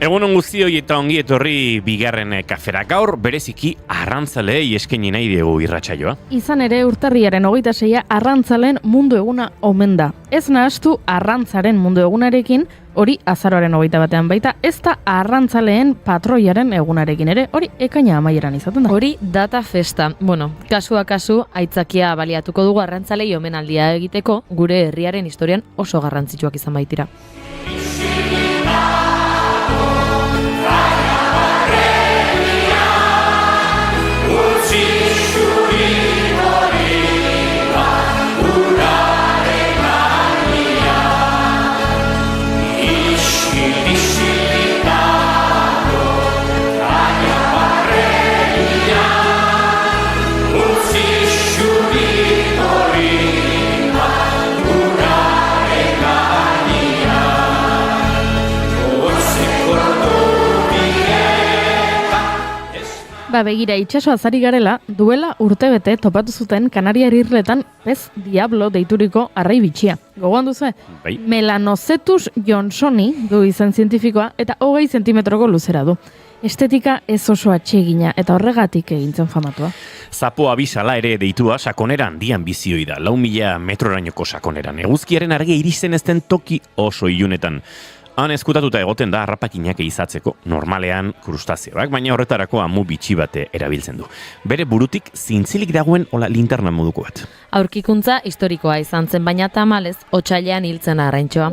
Egunon guztioi eta ongi etorri bigarren kafera. Gaur bereziki arrantzaleei eskaini nahi dugu irratsaioa. Izan ere urtarriaren 26a arrantzaleen mundu eguna omen da. Ez nahastu arrantzaren mundu egunarekin, hori azaroaren 21 baita, ez da arrantzaleen patroiaren egunarekin ere, hori ekaina amaieran izaten da. Hori data festa. Kasua kasu, aitzakia baliatuko dugu arrantzalei omenaldia egiteko, gure herriaren historian oso garrantzitsuak izan baitira. Begira, itxaso azari garela, duela urtebete topatu zuten Kanariar irletan pez diablo deituriko arrai bitxia. Gogoan duzu? Bai. Melanocetus johnsoni du izen zientifikoa eta 20 zentimetroko luzera du. Estetika ez oso atsegina eta horregatik egintzen famatua. Zapoa bizala ere deitua sakonera handian bizioi da, 4.000 metrorainoko sakoneran. Eguzkiaren argia iristen ezten toki oso ilunetan. Han eskutatuta egoten da harrapakinak izatzeko, normalean krustazioak, baina horretarako amu bitxi bate erabiltzen du. Bere burutik zintzilik dagoen hola linterna moduko bat. Aurkikuntza historikoa izan zen, baina tamalez, otsailean hiltzen arraintxoa.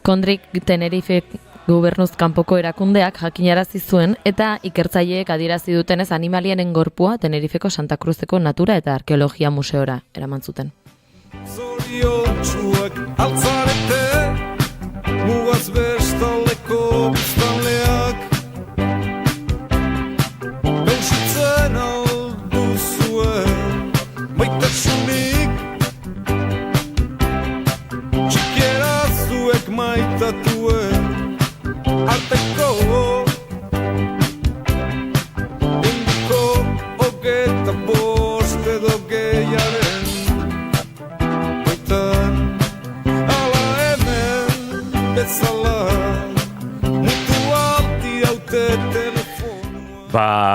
Kondrik Tenerife gobernuz kanpoko erakundeak jakinarazi zuen eta ikertzaileek adierazi dutenez animalienen gorpua Tenerifeko Santa Cruzeko Natura eta Arkeologia Museora eraman zuten. Mugaz bestaleko biztanleak Beusitzen alduzuen Maitasunik Txikiera zuek maitatuen Arteko Induko hogeta bost edo gehiaren Baitan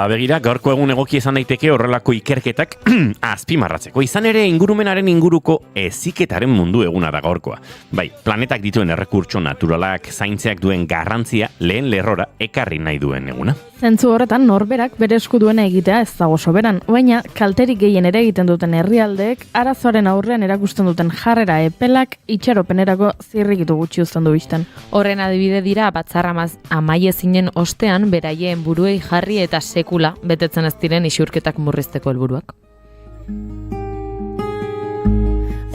Begira, gaurko egun egoki izan daiteke horrelako ikerketak azpimarratzeko. Izan ere ingurumenaren inguruko heziketaren mundu eguna da gaurkoa. Bai, planetak dituen errekurtso naturalak zaintzeak duen garrantzia lehen lerrora ekarri nahi duen eguna. Zentzu horretan norberak bere esku duena egitea ez dago soberan, baina kalterik gehien ere egiten duten herrialdeek arazoaren aurrean erakusten duten jarrera epelak itxaropenerako zirrikitu gutxi uzten du bizten. Horren adibide dira batzarramaz amaiezinen ostean beraien buruei jarri eta sekula betetzen ez diren isurketak murrizteko helburuak.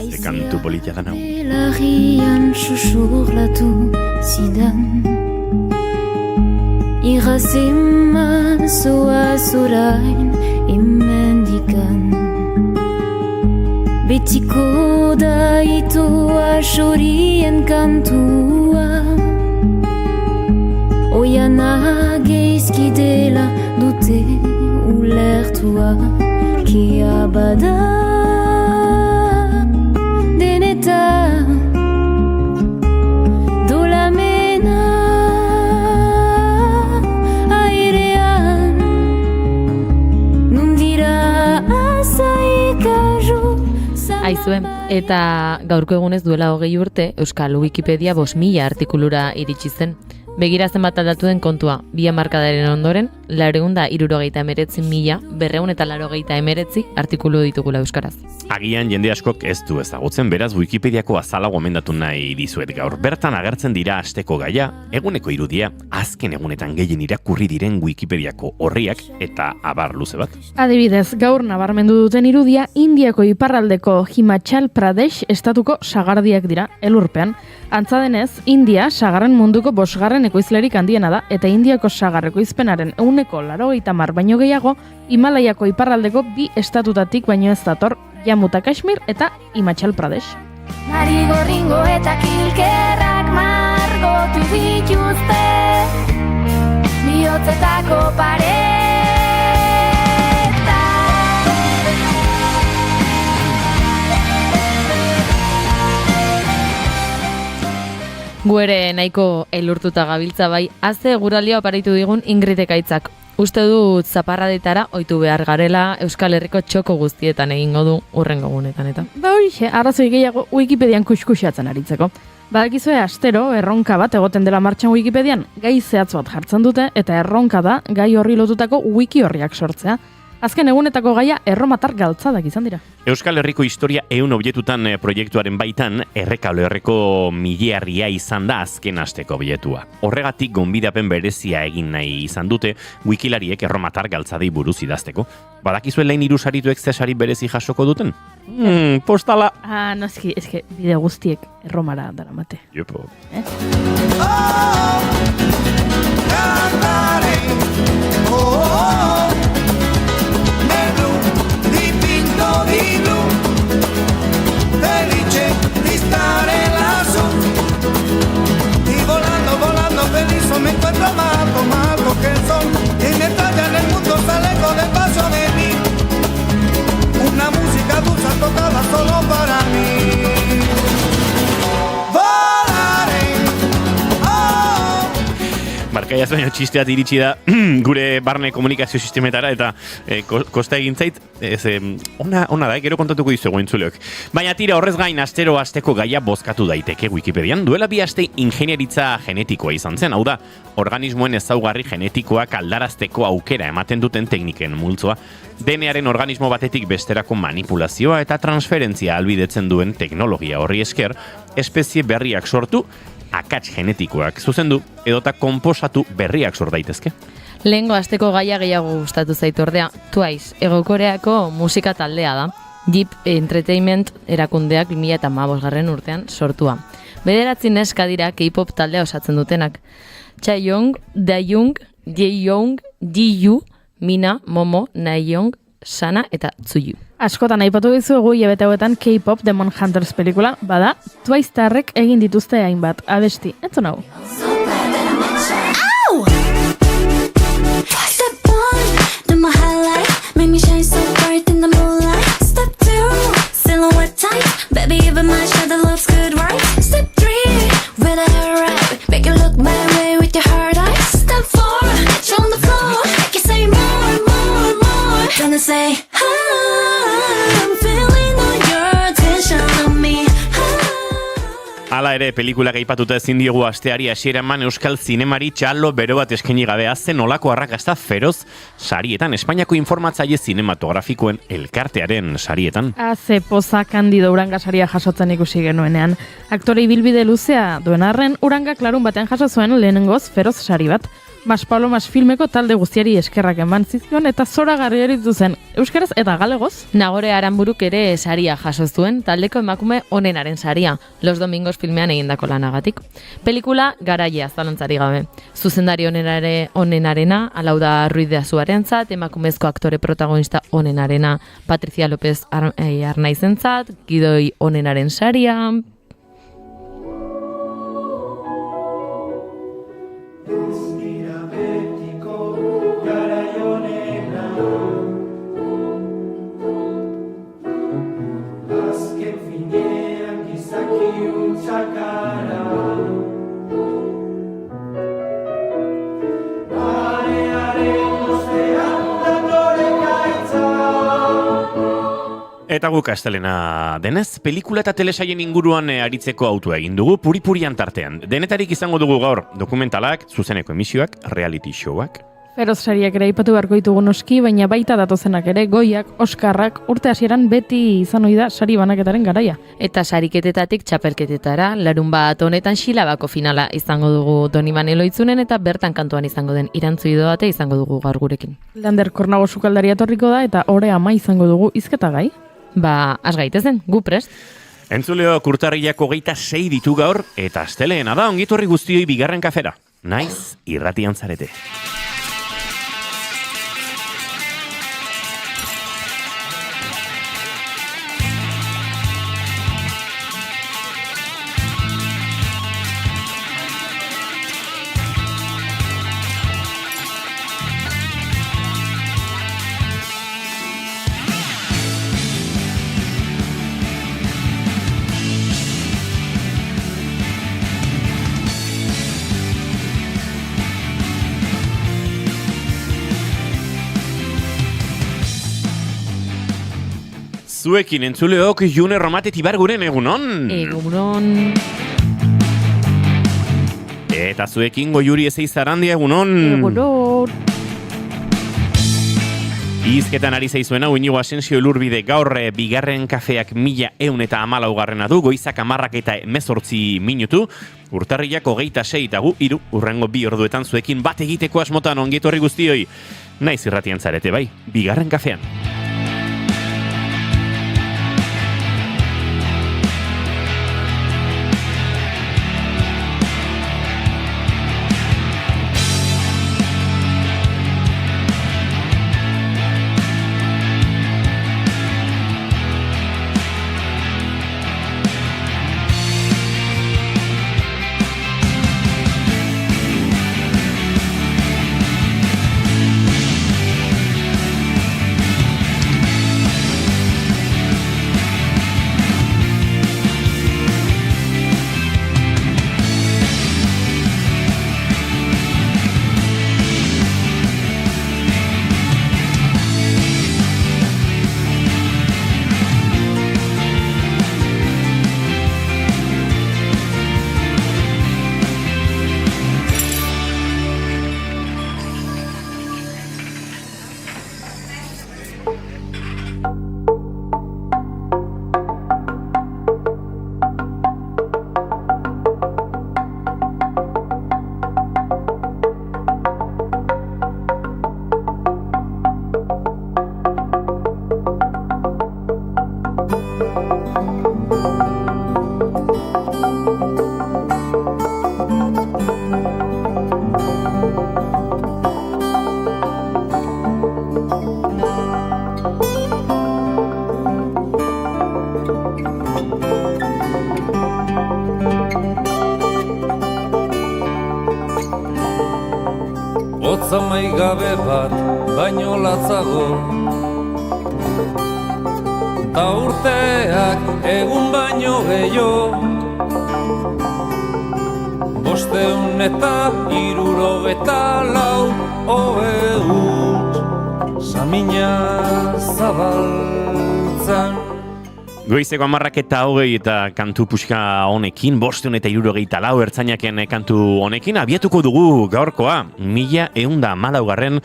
Ze kantu politia da nau. Larrian susurlatu zidan Irraziman zoaz orain imendikan Betiko da itoa xorien kantua Oiana geizkidela dute ulertua Kia bada deneta dolamena airean nundira azaikajo Aizue, eta gaurko egunez duela 20 urte Euskal Wikipedia 5.000 artikulura iritsi zen. Begira zenbat aldatu den kontua, 2 hamarkadaren ondoren, 479.289 artikulu ditugula euskaraz. Agian jende askok ez du ezagutzen, beraz Wikipediako azala gomendatu nahi dizuet gaur. Bertan agertzen dira asteko gaia, eguneko irudia, azken egunetan gehien irakurri diren Wikipediako orriak eta abar luze bat. Adibidez, gaur nabarmendu duten irudia, Indiako iparraldeko Himachal Pradesh estatuko sagardiak dira, elurpean. Antza denez, India sagarren munduko 5. ekoizlerik handiena da, eta Indiako sagar ekoizpenaren 80% baino gehiago, Himalaiako iparraldeko 2 estatutatik baino ez dator, Jammu eta Kashmir eta Himachal Pradesh. Marigorringo eta kilkerrak margotu dituzte bihotzetako pareta. Gu ere nahiko elurtuta gabiltza bai, azte guralia oparitu digun Ingrid Ekaitzak. Uste dut zaparradetara ohitu behar garela Euskal Herriko txoko guztietan egingo du urrengo egunetan eta. Ba horixe, arrazoi gehiago Wikipedian kuskusiatzen aritzeko. Badakizue astero erronka bat egoten dela martxan Wikipedian, gai zehatz bat jartzen dute eta erronka da gai horri lotutako wiki horriak sortzea. Azken egunetako gaia erromatar galtzadak izan dira. Euskal Herriko historia 100 objetutan proiektuaren baitan Errekalo Herreko miliarria izan da azken asteko objetua. Horregatik gonbidapen berezia egin nahi izan dute wikilariek erromatar galtzadei buruz idazteko. Badakizuen lehen 3 sarituek ze sari berezi jasoko duten? Postala. Noski, eske bide guztiek erromara daramate. Jopo. Di blu, felice di stare lassù, y volando, volando feliz me encuentro más alto que el sol, y me talla en el mundo sale con el paso de mí, una música dulce tocada solo para mí. Barkaia baino txisteat iritsi da gure barne komunikazio sistemetara eta kosta egin zait, ona da, gero kontatuko dizugu entzuleok. Baina tira horrez gain astero asteko gaia bozkatu daiteke Wikipedian. Duela 2 aste ingenieritza genetikoa izan zen, hau da, organismoen ezaugarri genetikoak aldarazteko aukera ematen duten tekniken multzoa, DNAren organismo batetik besterako manipulazioa eta transferentzia ahalbidetzen duen teknologia horri esker, espezie berriak sortu, akats genetikoak zuzendu edota konposatu berriak sor daitezke. Lehengo asteko gaia gehiago gustatu zait ordea, Twice, Hego Koreako musika taldea da. Jeep Entertainment erakundeak 2015 urtean sortua. 9 neska dira K-pop taldea osatzen dutenak. Chaeyoung, Daeyoung, Jaeyoung, Jiyu, Mina, Momo, Naeyoung, Sana eta Tsuyu. Askotan aipatu dizuegu hilabete hauetan K-pop Demon Hunters pelikula, bada, Twice tarrek egin dituzte hainbat abesti. Entzun hau. Step 1, do my highlight, make me shine so bright in the moonlight. Step 2, silhouette tight, baby even my shadow looks good, right? Step 3, with a hair right, make you look my way with your hard eyes. Step 4, get you on the floor, make you say more, more, more. Gonna say, I'm feeling all your attention on me. Hala ere, pelikula gaipatuta ezin diogu asteari hasiera eman Euskal zinemari txalo bero bat eskaini gabea zen olako arrakasta feroz sarietan, Espainiako informatzaile zinematografikoen elkartearen sarietan. Ze poza Kandido Uranga saria jasotzen ikusi genuenean. Aktore ibilbide luzea duen arren, Urangak larun batean jaso zuen lehenengoz feroz sari bat. Mas Palomas filmeko talde guztiari eskerrak eman zizkion eta zoragarri eritu zen euskaraz eta galegoz. Nagore Aranburuk ere saria jaso zuen, taldeko emakume onenaren saria, Los Domingos filmean egindako lanagatik. Pelikula garaia zalantzari gabe. Zuzendari onenarena, Alauda Ruiz de Azuarentzat, emakumezko aktore protagonista onenarena, Patricia López Arnaizentzat, Gidoi onenaren saria. Eta guk astelena denez, pelikula eta telesaien inguruan aritzeko autua egin dugu puri-purian tartean. Denetarik izango dugu gaur dokumentalak, zuzeneko emisioak, reality showak. Feroz sariak ere aipatu beharko ditugu noski, baina baita datozenak ere goiak, Oskarrak, urte hasieran beti izan ohi da sari banaketaren garaia. Eta sariketetatik txapelketetara, larun bat honetan Xilabako finala izango dugu Doni Manelo Itzunen eta bertan kantuan izango den Irantzu Idoate izango dugu gaur gurekin. Lander Kornago sukaldaria etorriko da eta ore ama izango dugu hizketagai. Ba, has gaitezen, gu prest. Entzuleo urtarrilak 26 ditu gaur eta asteleena da ongitorri guztioi bigarren kafera. Naiz irratian zarete. zuekin entzuleok June Romatet Ibarguren egunon. Egunon. Eta zuekin Goiuri Ezeizarandia egunon. Egunon. Izketan ari zaizuena, Iñigo Asensio Elurbide gaur bigarren kafeak 1114 du, goizak 10:18 minutu, urtarriak 26 eta gu 3 urrengo 2 orduetan zuekin bat egiteko asmotan ongietorri guztioi. Naiz irratian zarete bai, bigarren kafean. Gabe bat baino latzago ta urteak egun baino gehiago 574 ohut samina zabaltzan. Goizeko 10:20 eta kantu puxka honekin, 574 ertzainaken kantu honekin, abiatuko dugu gaurkoa, 1114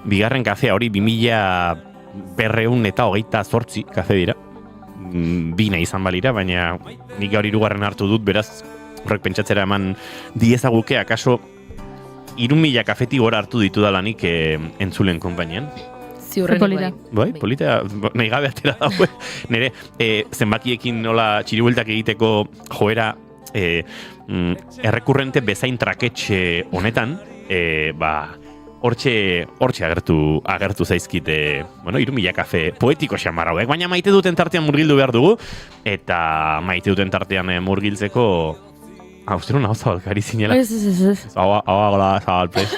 bigarren kafea hori, 2228 kafe dira. Bina izan balira, baina nik gaur 3 hartu dut, beraz, horrek pentsatzera eman diezaguke, akaso 3000 kafeti gora hartu ditu dalanik entzulen konpainian. Ziurrenik bai, polita, nahi gabe atera dago. Nire, zenbakiekin nola txiribueltak egiteko joera errekurrente bezain traketxe honetan, hortxe agertu zaizkite, 3000 kafe poetiko xamar hauek, baina maite duten tartean murgildu behar dugu, eta maite duten tartean murgiltzeko, zer hona hau zabalkari zinela? Ez. Hau gola zabalpez.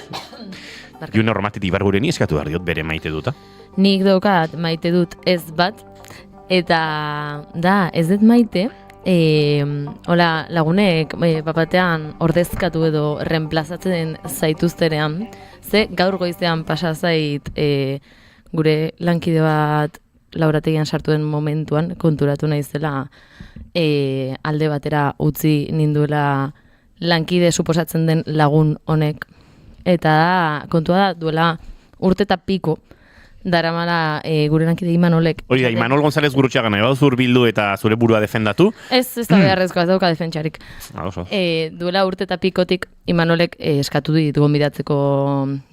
June Romatet Ibargureni eskatu behar diot bere maite duta. Nik daukat maite dut ez bat, eta ez dut maite, hola lagunek bapatean ordezkatu edo reemplazatzen zaituzterean, ze gaur goizean pasa zait gure lankide bat laborategian sartu den momentuan konturatu naizela alde batera utzi ninduela lankide suposatzen den lagun honek. Eta kontua da, duela urte eta piko daramala gure lankide Imanolek. Hori da, Imanol González Gurutxaga nahi bauzur bildu eta zure burua defendatu? Ez da beharrezko, ez dauka defentsarik. Duela urte eta pikotik Imanolek eskatu dit gonbidatzeko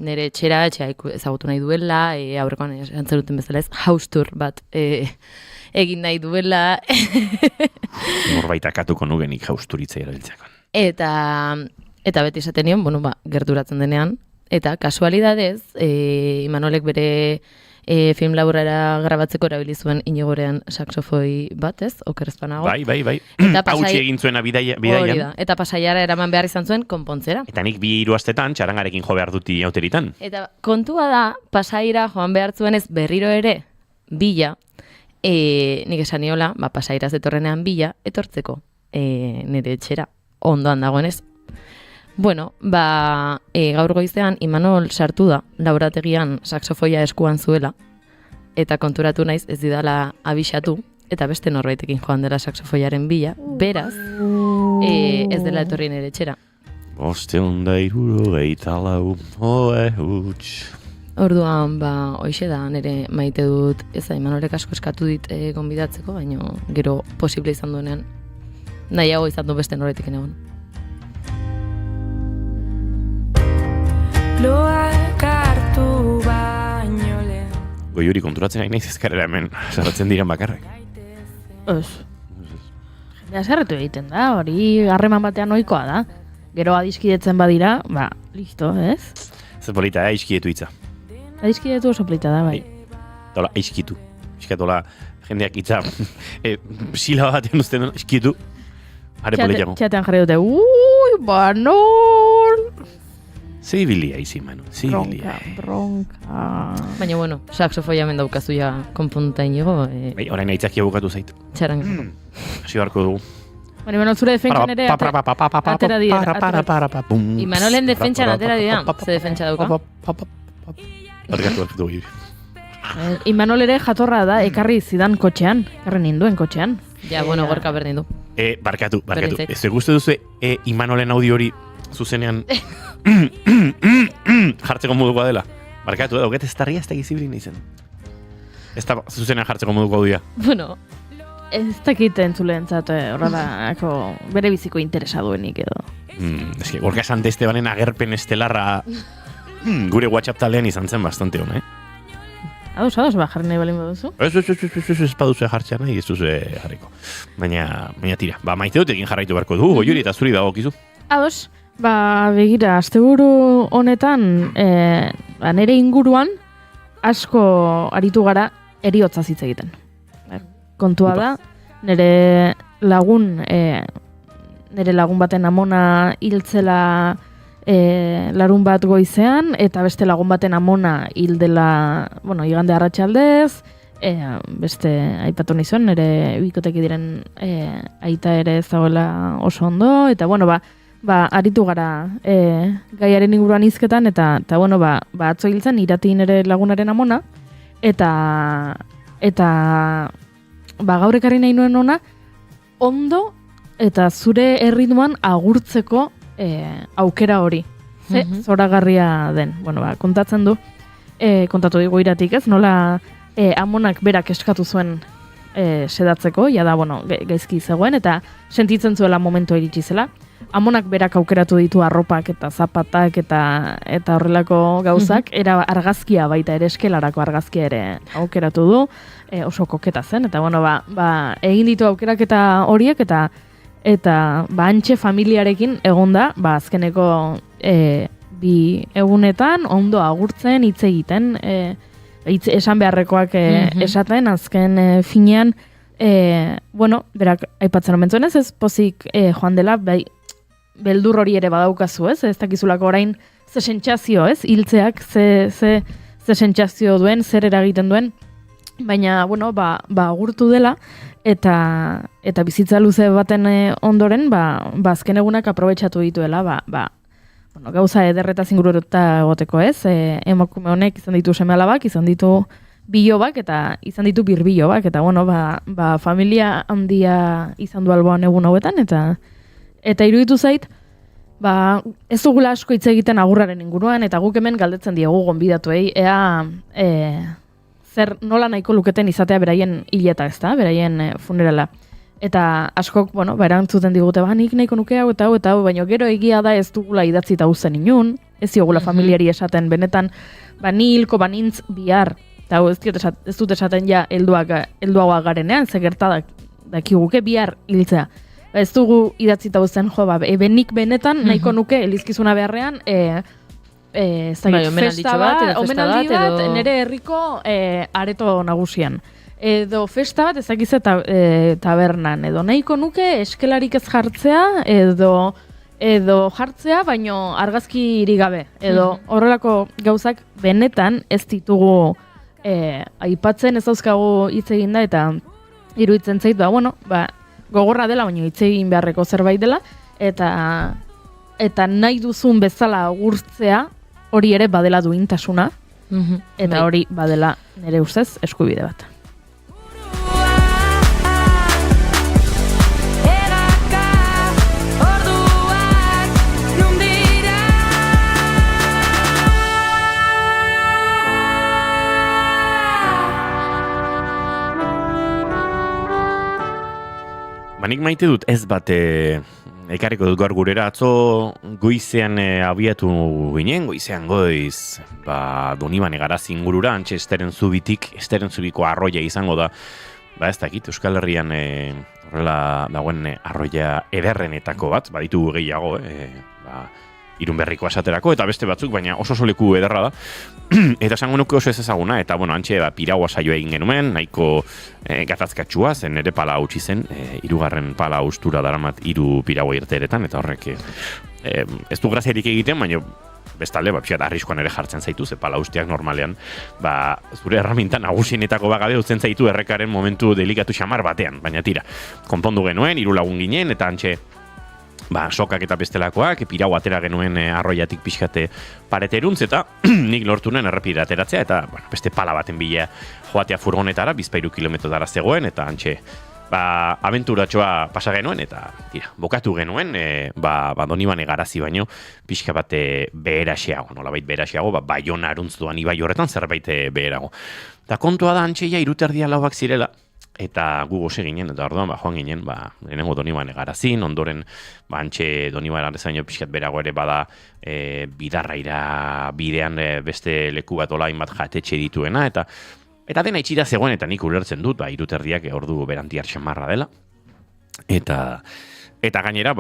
nire etxera, ezagutu nahi duela, aurrekoan antzeruten bezala ez, haustur bat egin nahi duela. Norbait akatuko nugenik hausturitza erabiltzeko. Eta beti esaten nion, gerturatzen denean, eta kasualidadez, Imanolek bere film laburara grabatzeko erabili zuen Inigorean saxofoi bat, ez? Okerrezpanago. Bai. Hautsi egin zuena bidaian. Hori da, eta Pasaiara eraman behar izan zuen konpontzera. Eta nik 2 astetan txarangarekin jo behar duti auteritan. Eta kontua da, Pasaira joan behar zuen ez berriro ere, bila, nik esan niola, Pasairaz etorrenean bila, etortzeko nire etxera, ondoan dagoenez. Bueno, gaur goizean Imanol sartu da, laborategian saxofoia eskuan zuela, eta konturatu naiz ez didala abixatu, eta beste norbaitekin joan dela saxofoiaren bila, beraz, ez dela etorri nire etxera. 574 huts. Orduan, hoixe da, nire maite dut, Imanolek asko eskatu dit gonbidatzeko, baina gero posible izan duenean, nahiago izan du beste norbaitekin egon. Loak hartu baino lehen. Goiuri konturatzen nahi naiz ezkarera hemen, sarratzen diren bakarrak. Ez. Jendea zerretu egiten da, hori harreman batean ohikoa da. Gero adiskidetzen badira, listo, ez? Zer polita, aiskietu hitza. Adiskidetu oso polita da, bai. Tola, aiskitu. Iskatola, jendeak hitza, sila batean uzten duen, aiskitu. Are politako. Txatean jarri dute, Manol! Zibilia izi, Manu, zibilia. Bronka. Baina, bueno, saxofoia hemen daukazu ja konpunta inigo. Orain aitzakia bukatu zait. Txaran. Hasi beharko dugu. Bueno, zure defentsan ere atera dira. Imanolen defentsan atera dira. Ze defentsa dauka? Barkatu dugu. Imanol ere jatorra da, ekarri zidan kotxean. Ekarri ninduen kotxean. Ja, bueno, gorka berdin du. Barkatu. Berdintzait. Ez gustu duzu Imanolen audio hori zuzenean jartzeko modukoa dela. Barkatu, dauket ez tarria ez da gizibilin izan. Ez da zuzenean jartzeko moduko audioa. Bueno, Ez dakit entzuleentzat horrelako bere biziko interesa duenik edo. Ez que Gorka Santestebanen agerpen estelarra gure WhatsApp taldean izan zen bastante hona, Ados, jarri nahi balin baduzu? Ez paduzu jartzea nahi, ez duzu jarriko. Baina tira, maite dut egin jarraitu beharko du, Goiuri eta zuri dagokizu. Ados, begira, asteburu honetan, nere inguruan, asko aritu gara eriotza hitz egiten. Kontua da, nere lagun baten amona hiltzela larun bat goizean, eta beste lagun baten amona hil dela, igande arratsaldez, beste aipatu nizuen, nire bikoteki diren aita ere ez dagoela oso ondo, eta aritu gara gaiaren inguruan hizketan, eta atzo hiltzen irati nire lagunaren amona, eta gaur ekarri nahi nuen ona, ondo eta zure erritmoan agurtzeko aukera hori. Ze zoragarria den. Kontatzen du, kontatu digu iratik ez, nola amonak berak eskatu zuen sedatzeko, jada, gaizki zegoen, eta sentitzen zuela momentua iritsi zela. Amonak berak aukeratu ditu arropak eta zapatak eta horrelako gauzak, era argazkia baita ere eskelarako argazkia ere aukeratu du, oso koketa zen, eta egin ditu aukeraketa horiek, eta antxe familiarekin egonda, azkeneko bi egunetan ondo agurtzen, hitz egiten, esan beharrekoak esaten, azken finean, berak aipatzen omentzuen ez pozik joan dela, beldur hori ere badaukazu, ez dakizulako orain ze sentsazio, hiltzeak ze sentsazio duen, zer eragiten duen, baina, agurtu dela, eta bizitza luze baten ondoren, azken egunak aprobetxatu dituela, gauza ederreta zinguruta egoteko, ez? Emakume honek izan ditu seme-alabak, izan ditu bilobak, eta izan ditu birbilobak, eta familia handia izan du alboan egun hauetan, eta iruditu zait, ez dugula asko hitz egiten agurraren inguruan, eta guk hemen galdetzen diegu gonbidatuei, ea zer nola nahiko luketen izatea beraien hileta, ezta, beraien funerala. Eta askok, erantzuten digute, nik nahiko nuke hau eta hau, baina gero egia da ez dugula idatzita uzen inun, ez diogula familiari esaten, benetan, ni hilko banintz bihar, eta ez dut esaten ja helduagoa garenean, ze gerta dakiguke bihar hiltzea. Ez dugu idatzita uzen, benik benetan nahiko nuke elizkizuna beharrean, festa bat, omenaldi bat, nire herriko areto nagusian. Edo festa bat ezakize tabernan, edo nahiko nuke eskelarik ez jartzea, edo jartzea, baino argazki gabe. Edo horrelako gauzak benetan ez ditugu aipatzen, ez dauzkagu hitz egin da, eta iruditzen zait, gogorra dela, baino hitz egin beharreko zerbait dela, eta nahi duzun bezala agurtzea, hori ere badela duintasuna, Eta hori badela nire ustez eskubide bat. Nik maite dut ez bat ekarriko dut gaur gurera atzo goizean abiatu ginen, goizean goiz Donibane Garazi ingurura, antxe Esteren Zubiko arroia izango da, ez dakit, Euskal Herrian horrela dagoen arroia ederrenetako bat, baditu gehiago, Irunberriko asaterako, eta beste batzuk, baina oso leku ederra da. Eta esango nuke oso ez ezaguna, eta antxe piraua saioa egin genuen, nahiko gatazkatsua, zen ere pala hautsi zen, 3. pala haustura daramat 3 piraua irteeretan, eta horrek ez du graziarik egiten, baina bestalde, pixat arriskoan ere jartzen zaitu, ze pala hausteak normalean, zure erraminta nagusienetako bagabe utzen zaitu errekaren momentu delikatu xamar batean, baina tira, konpondu genuen, 3 lagun ginen, eta antxe sokak eta bestelakoak, pirau atera genuen arroiatik pixkate pareteruntz, eta nik lortu nuen errepidera ateratzea, eta beste pala baten bila joatea furgonetara, 2 kilometrotara zegoen, eta antxe, abenturatxoa pasa genuen, eta tira, bokatu genuen, Donibane Garazi baino, pixka bate beheraxeago, nolabait beheraxeago, Baiona aruntz doan ibai horretan zerbait beherago. Eta kontua da antxe ja 3:30 lauak zirela, eta gu gose ginen, eta orduan joan ginen, lehenengo Donibane Garazin, ondoren antxe Donibane Garazaino pixkat berago ere bada bidarraira bidean beste leku bat olain bat jatetxe dituena, eta dena itxira zegoen, eta nik ulertzen dut, 3:30 ordu berantiar xamarra dela, eta gainera,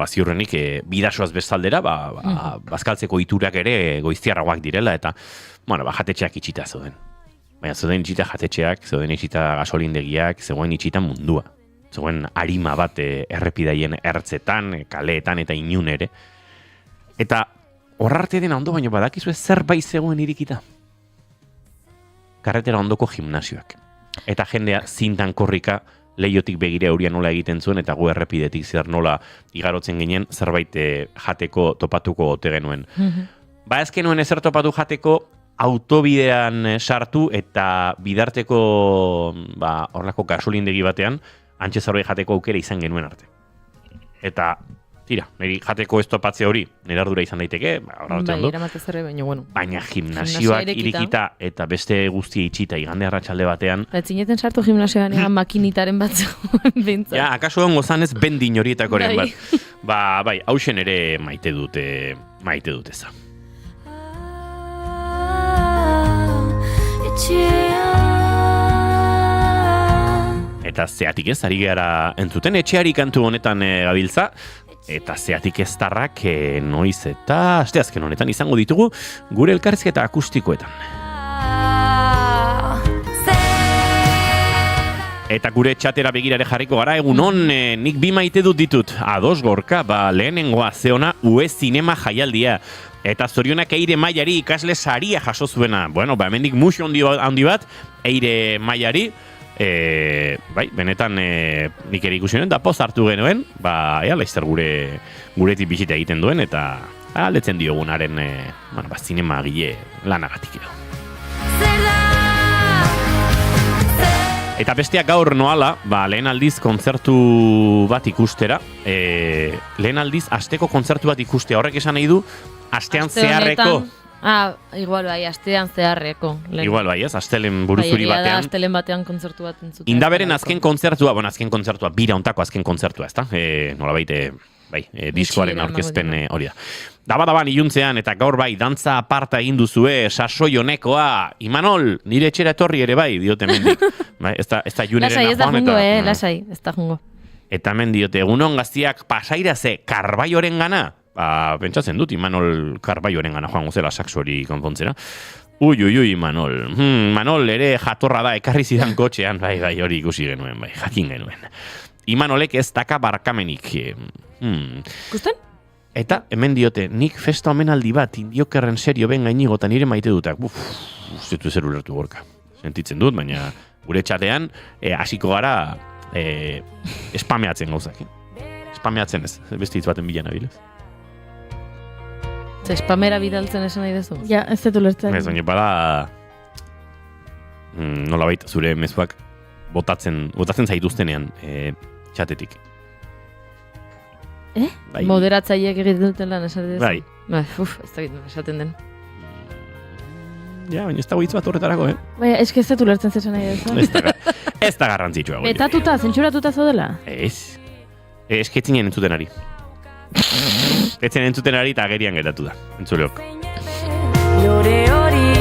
ziurrenik bidasoaz bestaldera, bazkaltzeko iturak ere goiztiarragoak direla, eta jatetxeak itxita zeuden. Baina zeuden itxita jatetxeak, zeuden itxita gasolindegiak, zegoen itxita mundua. Zegoen arima bat errepidaien ertzetan, kaleetan eta inun ere. Eta horrarte dena ondo, baina badakizu ez zerbait zegoen irikita. Karretera ondoko gimnasioak. Eta jendea zintan korrika leiotik begire euria nola egiten zuen, eta gu errepidetik zer nola igarotzen ginen zerbait jateko topatuko ote genuen. Ez genuen ezer topatu jateko, autobidean sartu eta bidarteko horrelako gasolindegi batean antxe zerbait jateko aukera izan genuen arte. Eta, tira, niri jateko ez topatze hori, nire ardura izan daiteke, baina gimnasioak irikita eta beste guztia itxita igande arratsalde batean. Zineten sartu gimnasioan egan makinitaren batzu bintzat. Ja, akaso egon gozanez bendin horietakoren bat. Bai, hausen ere maite dut eza. Eta zeatik ez, ari gara entzuten, etxeari kantu honetan gabiltza, eta zeatik ez tarrak noiz eta asteazken honetan izango ditugu gure elkarrizketa akustikoetan. Eta gure txatera begirare jarriko gara, egunon, nik bi maite dut ditut, ados Gorka, lehenengoa zeona UE Zinema jaialdia. Eta zorionak Eire Maiari ikasle saria jaso zuena. Hemendik muxo handi bat, Eire Maiari, benetan nik ere ikusi nuen, da poz hartu genuen, laizzer guretik bisita egiten duen, eta aldetzen diogunaren zinema gile lanagatik edo. Eta besteak gaur noala, lehen aldiz kontzertu bat ikustera, lehen aldiz asteko kontzertu bat ikustea, horrek esan nahi du, astean zeharreko. Igual bai, astean zeharreko. Igual bai, ez, astelen buruzuri batean. Bai, astelen batean kontzertu bat entzuten. Indaberen azken kontzertua, bira ontako azken kontzertua, ez da? Nola baite, diskoaren aurkezpen hori da. Daban iluntzean, eta gaur bai, dantza aparta egin duzue, sasoi honekoa, Imanol, nire etxera etorri ere bai, diote mendik. Ez da juneren joan eta... Lasai, ez da jungo. Eta mendiote, egunon gaztiak pasaira ze karbaioren gana, pentsatzen dut, Imanol karbaioren gana joan gozela sakso hori konpontzera. Ui, Manol. Manol ere jatorra da, ekarri zidan kotxean, bai, hori ikusi genuen, bai, jakin genuen. Imanolek ez daka barkamenik. Gusten? Eta, hemen diote, nik festa omenaldi bat, indiokerren serio ben gainigo eta nire maite dutak. Zetu zer ulertu Gorka. Sentitzen dut, baina gure txatean, hasiko gara, spameatzen gauzak. Spameatzen ez, beste hitz baten bilan abilez. Spamera bidaltzen esan nahi dezu? Ja, ez dut ulertzen. Ez, baina bada nolabait zure mezuak botatzen zaituztenean txatetik. Bai. Moderatzaileek egiten duten lan esan dezu? Bai. Ez dakit esaten den. Ja, baina ez dago hitz bat horretarako, Baina, eske ez dut ulertzen zesan nahi dezu. Ez da garrantzitsua. Betatuta, zentsuratuta zaudela? Ez. Esketzinen entzuten ari. Etzen entzuten ari eta agerian geratu da. Entzuleok. Lore hori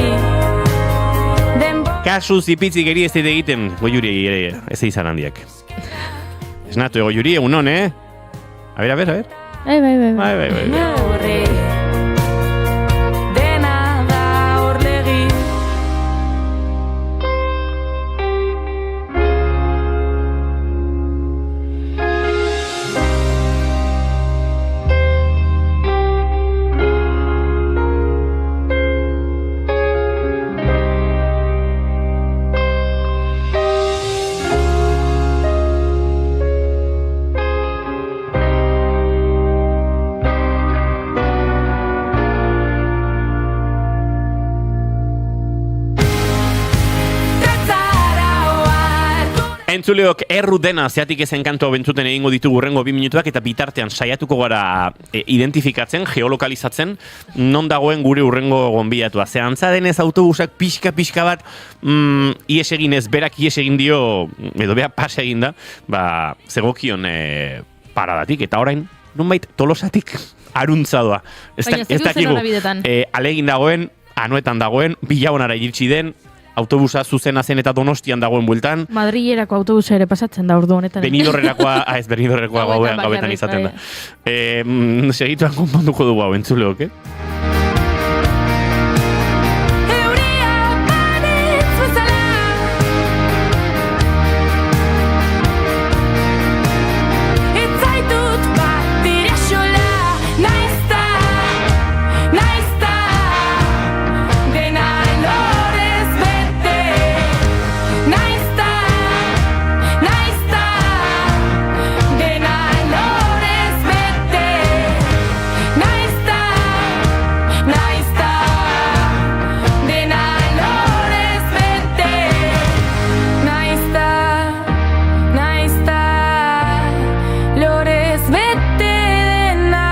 Kasu zipitzik eri ez dut egiten goiuri ere ez izan handiak. Esnatu goiuri, egunon, A ver. Bai. neurri dena da orlegi Entzuleok erru dena zeatik ezen kanto bentzuten egingo ditugu hurrengo 2 minutuak eta bitartean saiatuko gara identifikatzen, geolokalizatzen, non dagoen gure hurrengo gonbidatua. Ze antza denez autobusak pixka bat ies eginez, berak ies egin dio, edo bea pasa egin da, zegokion paradatik, eta orain, nonbait tolosatik aruntza doa. Baina, zer duzen horabidetan? Alegin dagoen, Anoetan dagoen, Bilabonara iritsi den, autobusa zuzena zen eta Donostian dagoen bueltan. Madrilerako autobusa ere pasatzen da ordu honetan. Benidorrerakoa gauetan izaten da. Segituan konponduko dugu hau entzuleok, euria banitz bezala ez zaitut bat diraxola naizta dena lorez bete naizta dena lorez bete naizta dena lorez bete naizta lorez bete dena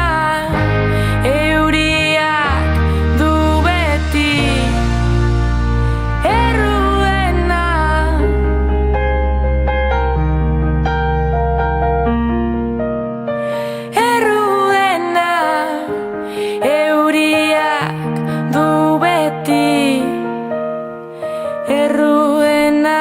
euriak du beti erruena euriak du beti erruena.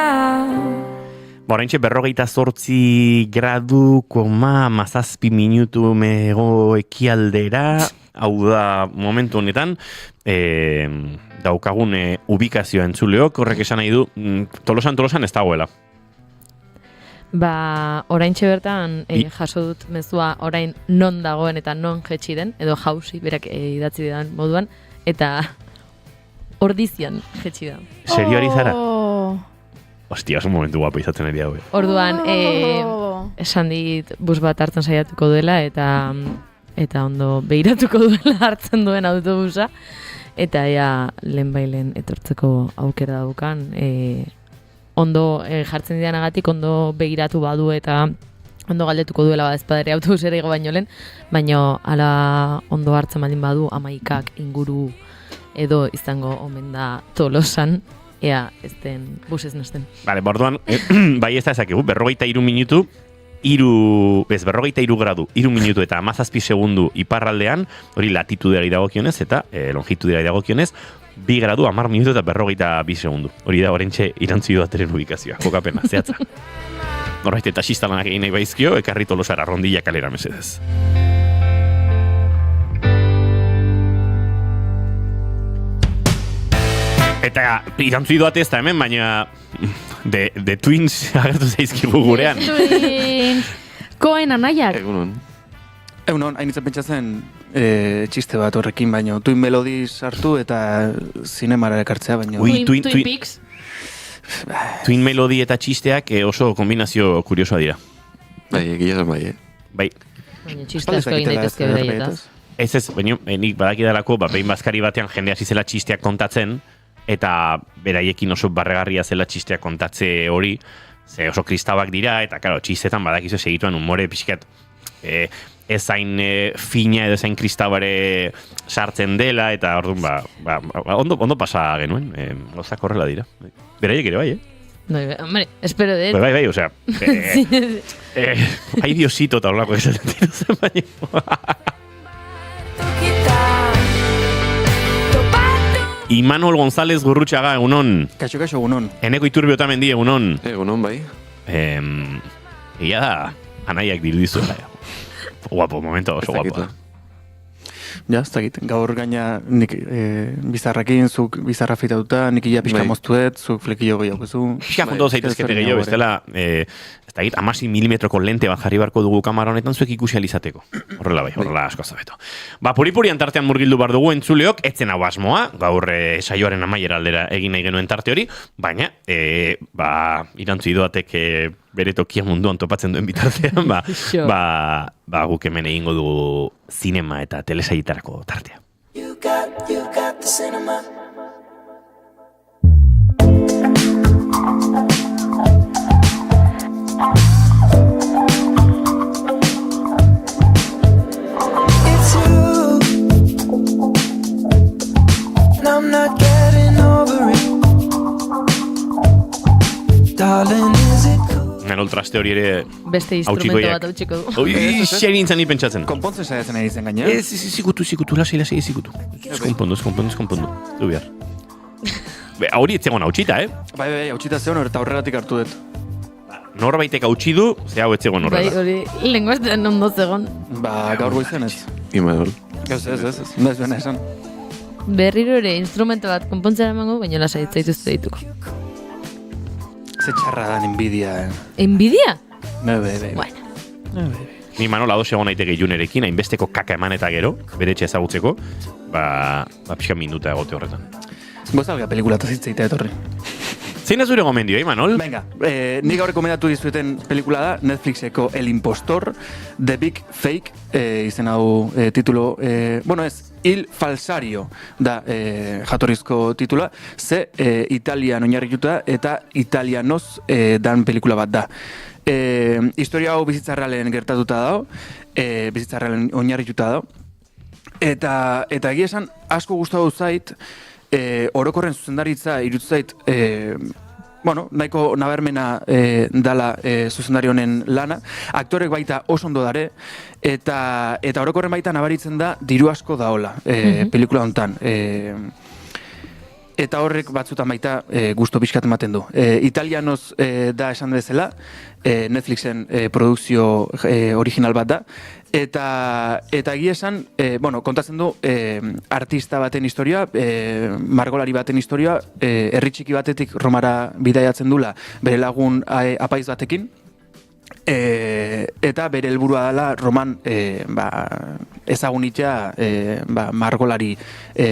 Oraintxe 48 gradu, 17 minutu mego ekialdera, hau da momentu honetan, daukagun ubikazioa entzuleok, horrek esan nahi du, tolosan ez dagoela. Oraintxe bertan jaso dut mezua orain non dagoen eta non jetxi den, edo jausi, berak idatzi den moduan, eta ordizian jetxi da. Serioari zara? Ostia, oso momentu guapo izatzen ari hau. Orduan, esan dit bus bat hartzen saiatuko duela, eta ondo behiratuko duela hartzen duen autobusa, eta lehenbailen etortzeko aukera daukan, ondo jartzen didanagatik ondo begiratu badu eta ondo galdetuko duela ezpadere autobusera igo baino lehen, baina ala ondo hartzen baldin badu 11 inguru edo izango omen da Tolosan, ea ez den bus ez nosten. Vale, borduan, bai ez da ezakegu, 43 minutu, 43 gradu, 3 minutu eta 17 segundu iparraldean, hori latitudeari dagokionez eta longitudeari dagokionez, 2 gradu, 10 minutu eta 42 segundu. Hori da, orentxe irantzi duateren ubikazioa, kokapena, zehatza. Norbait eta xistalanak egin nahi baizkio, ekarri Tolosara Rondilla kalera mesedez. Eta irantzi duate ez da hemen, baina The Twins agertu zaizkigu gurean. Koen anaiak. Egunon, hainitzen pentsatzen txiste bat horrekin, baino Twin Melodies hartu eta zinemara ekartzea, baino... Twin Peaks. Twin Melody eta txisteak oso kombinazio kuriosoa dira. Bai, egia zen bai, Bai. Baina txiste asko egin daitezke beraietaz. Ez, baina nik badakidalako, behin bazkari batean jende hasi zela txisteak kontatzen, eta beraiekin oso barregarria zela txisteak kontatze hori, ze oso kristabak dira, eta karo, txistetan badakizu segituan umore pixkat ezain fina edo ezain kristabare sartzen dela, eta orduan, ondo pasa genuen, gauzak horrela dira. Beraiek ere bai, Hombre, espero de... Bai, osea, hai diosito eta horlako esaten dira baina... Imanol González Gurrutxaga, egunon. Kaixo, egunon. Eneko Iturbio Otamendi, egunon. Egunon, bai. Egia da, anaiak dirudizu. Guapo, momento oso guapo. Ja, ez dakit. Gaur gaina nik bizarrakin, zuk bizarra feitatuta, nik ia pixka moztuet, zuk flekillo gehiago zu. Pixka junto zaitezkete gehiago, bestela, ez dakit, 16 milimetroko lente bat jarri barko dugu kamara honetan zuek ikusi alizateko. Horrela bai, horrela asko zabeto. Puri antartean murgildu bar dugu entzuleok, etzen hau asmoa, gaur saioaren amaiera aldera egin nahi genuen tarte hori, baina, irantzu idoatek bere tokia munduan topatzen duen bitartean, guk hemen egingo dugu zinema eta telesaitarako tartea. You got the cinema. It's you, and I'm not getting over it. Darling, is it cool? Nero traste hori ere Beste instrumento bat hautsiko du. Oi, xerin zan pentsatzen. Konpontzen saiatzen ari zen gaina. Ez, zikutu, lasai, zikutu. Ez konpondu. Du behar. Hori etzegon hautsita, Bai, hautsita zeon, eta horregatik hartu dut. Norbaitek hautsi du, ze hau etzegon horrela. Bai, hori, lenguaztean ondo zegon. Gaur goizen ez. Imanol. Ez. Ez duena esan. Berriro ere instrumento bat konpontzera emango, baina lasai zaituzte dituko. Ze txarra dan enbidia, Enbidia? Bai. Bueno. Ni Manol ados egon naiteke Junerekin, hainbesteko kaka eman eta gero, bere etxe ezagutzeko, pixka minuta egote horretan. Gozalga pelikulata zitzeita etorri. Zein da zure gomendio, Manol? Venga, nik gaur rekomendatu dizueten pelikula da Netflixeko El Impostor, The Big Fake, izen hau titulo, Il Falsario da jatorrizko titula, ze Italian oinarrituta eta italianoz dan pelikula bat da. Historia hau bizitzarrealen gertatuta dago, bizitzarrealen oinarrituta dago, eta egia esan asko gustatu zait, orokorren zuzendaritza irutu zait, nahiko nabarmena dala zuzendari honen lana, aktorek baita oso ondo dare, eta orokorren baita nabaritzen da diru asko daola pelikula hontan. Eta horrek batzutan baita gusto pixkat ematen du. Italianoz da esan bezala, Netflixen produkzio original bat da, eta egia esan, kontatzen du artista baten historia, margolari baten historia, herri txiki batetik Romara bidaiatzen dula bere lagun apaiz batekin, eta bere helburua dela Roman ezagunitzea margolari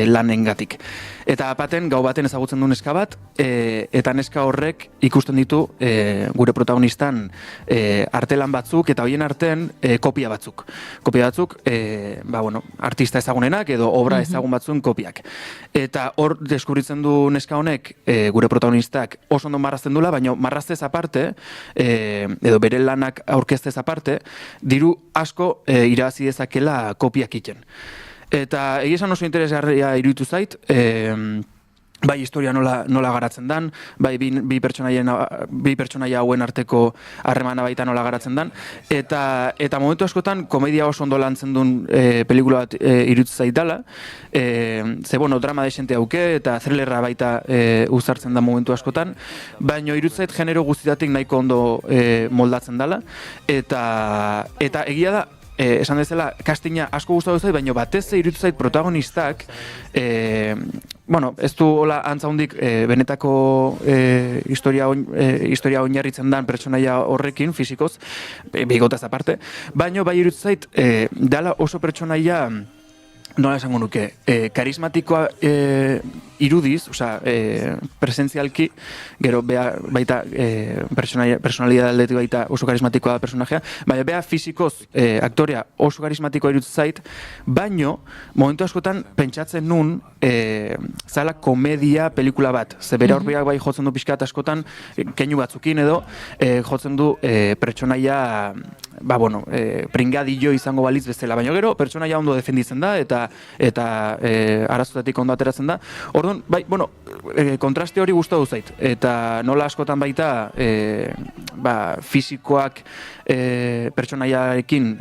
lanengatik. Eta apaten, gau baten ezagutzen du neska bat, eta neska horrek ikusten ditu gure protagonistan artelan batzuk, eta hoien artean kopia batzuk. Kopia batzuk, artista ezagunenak edo obra ezagun batzuen kopiak. Eta hor deskubritzen du neska honek, gure protagonistak oso ondo marrazten dula, baina marraztez aparte, edo bere lanak aurkeztez aparte, diru asko irabazi dezakela kopiak iten. Eta egia esan oso interesgarria iruditu zait, bai historia nola garatzen dan, bai bi pertsonaia hauen arteko harremana baita nola garatzen dan, eta momentu askotan komedia oso ondo lantzen duen pelikula bat iruditu zait dala, drama desente hauke eta thrillerra baita uzartzen da momentu askotan, baina iruditu zait genero guztietatik nahiko ondo moldatzen dala, eta egia da, esan dezela, castinga asko gustatu zait, baina batez iruditu zait protagonistak, ez du hola antzaundik benetako historia oinarritzen dan pertsonaia horrekin, fizikoz, bigotaz aparte, baina bai iruditu zait, dala oso pertsonaia, nola esango nuke, karismatikoa irudiz, osea, presentzialki, gero baita personalidad aldetik baita oso karismatikoa da personajea, baina bea fisikoz aktorea oso karismatikoa iruditzen zait, baino momentu askotan pentsatzen nun zala komedia pelikula bat, ze bere aurpegiak bai jotzen du pixkat askotan keinu batzukin edo jotzen du pertsonaia pringadillo izango balitz bezala, baina gero pertsonaia ondo defenditzen da eta arazotatik ondo ateratzen da. Orduan, bai, kontraste hori gustatu zait eta nola askotan baita fisikoak pertsonaiarekin,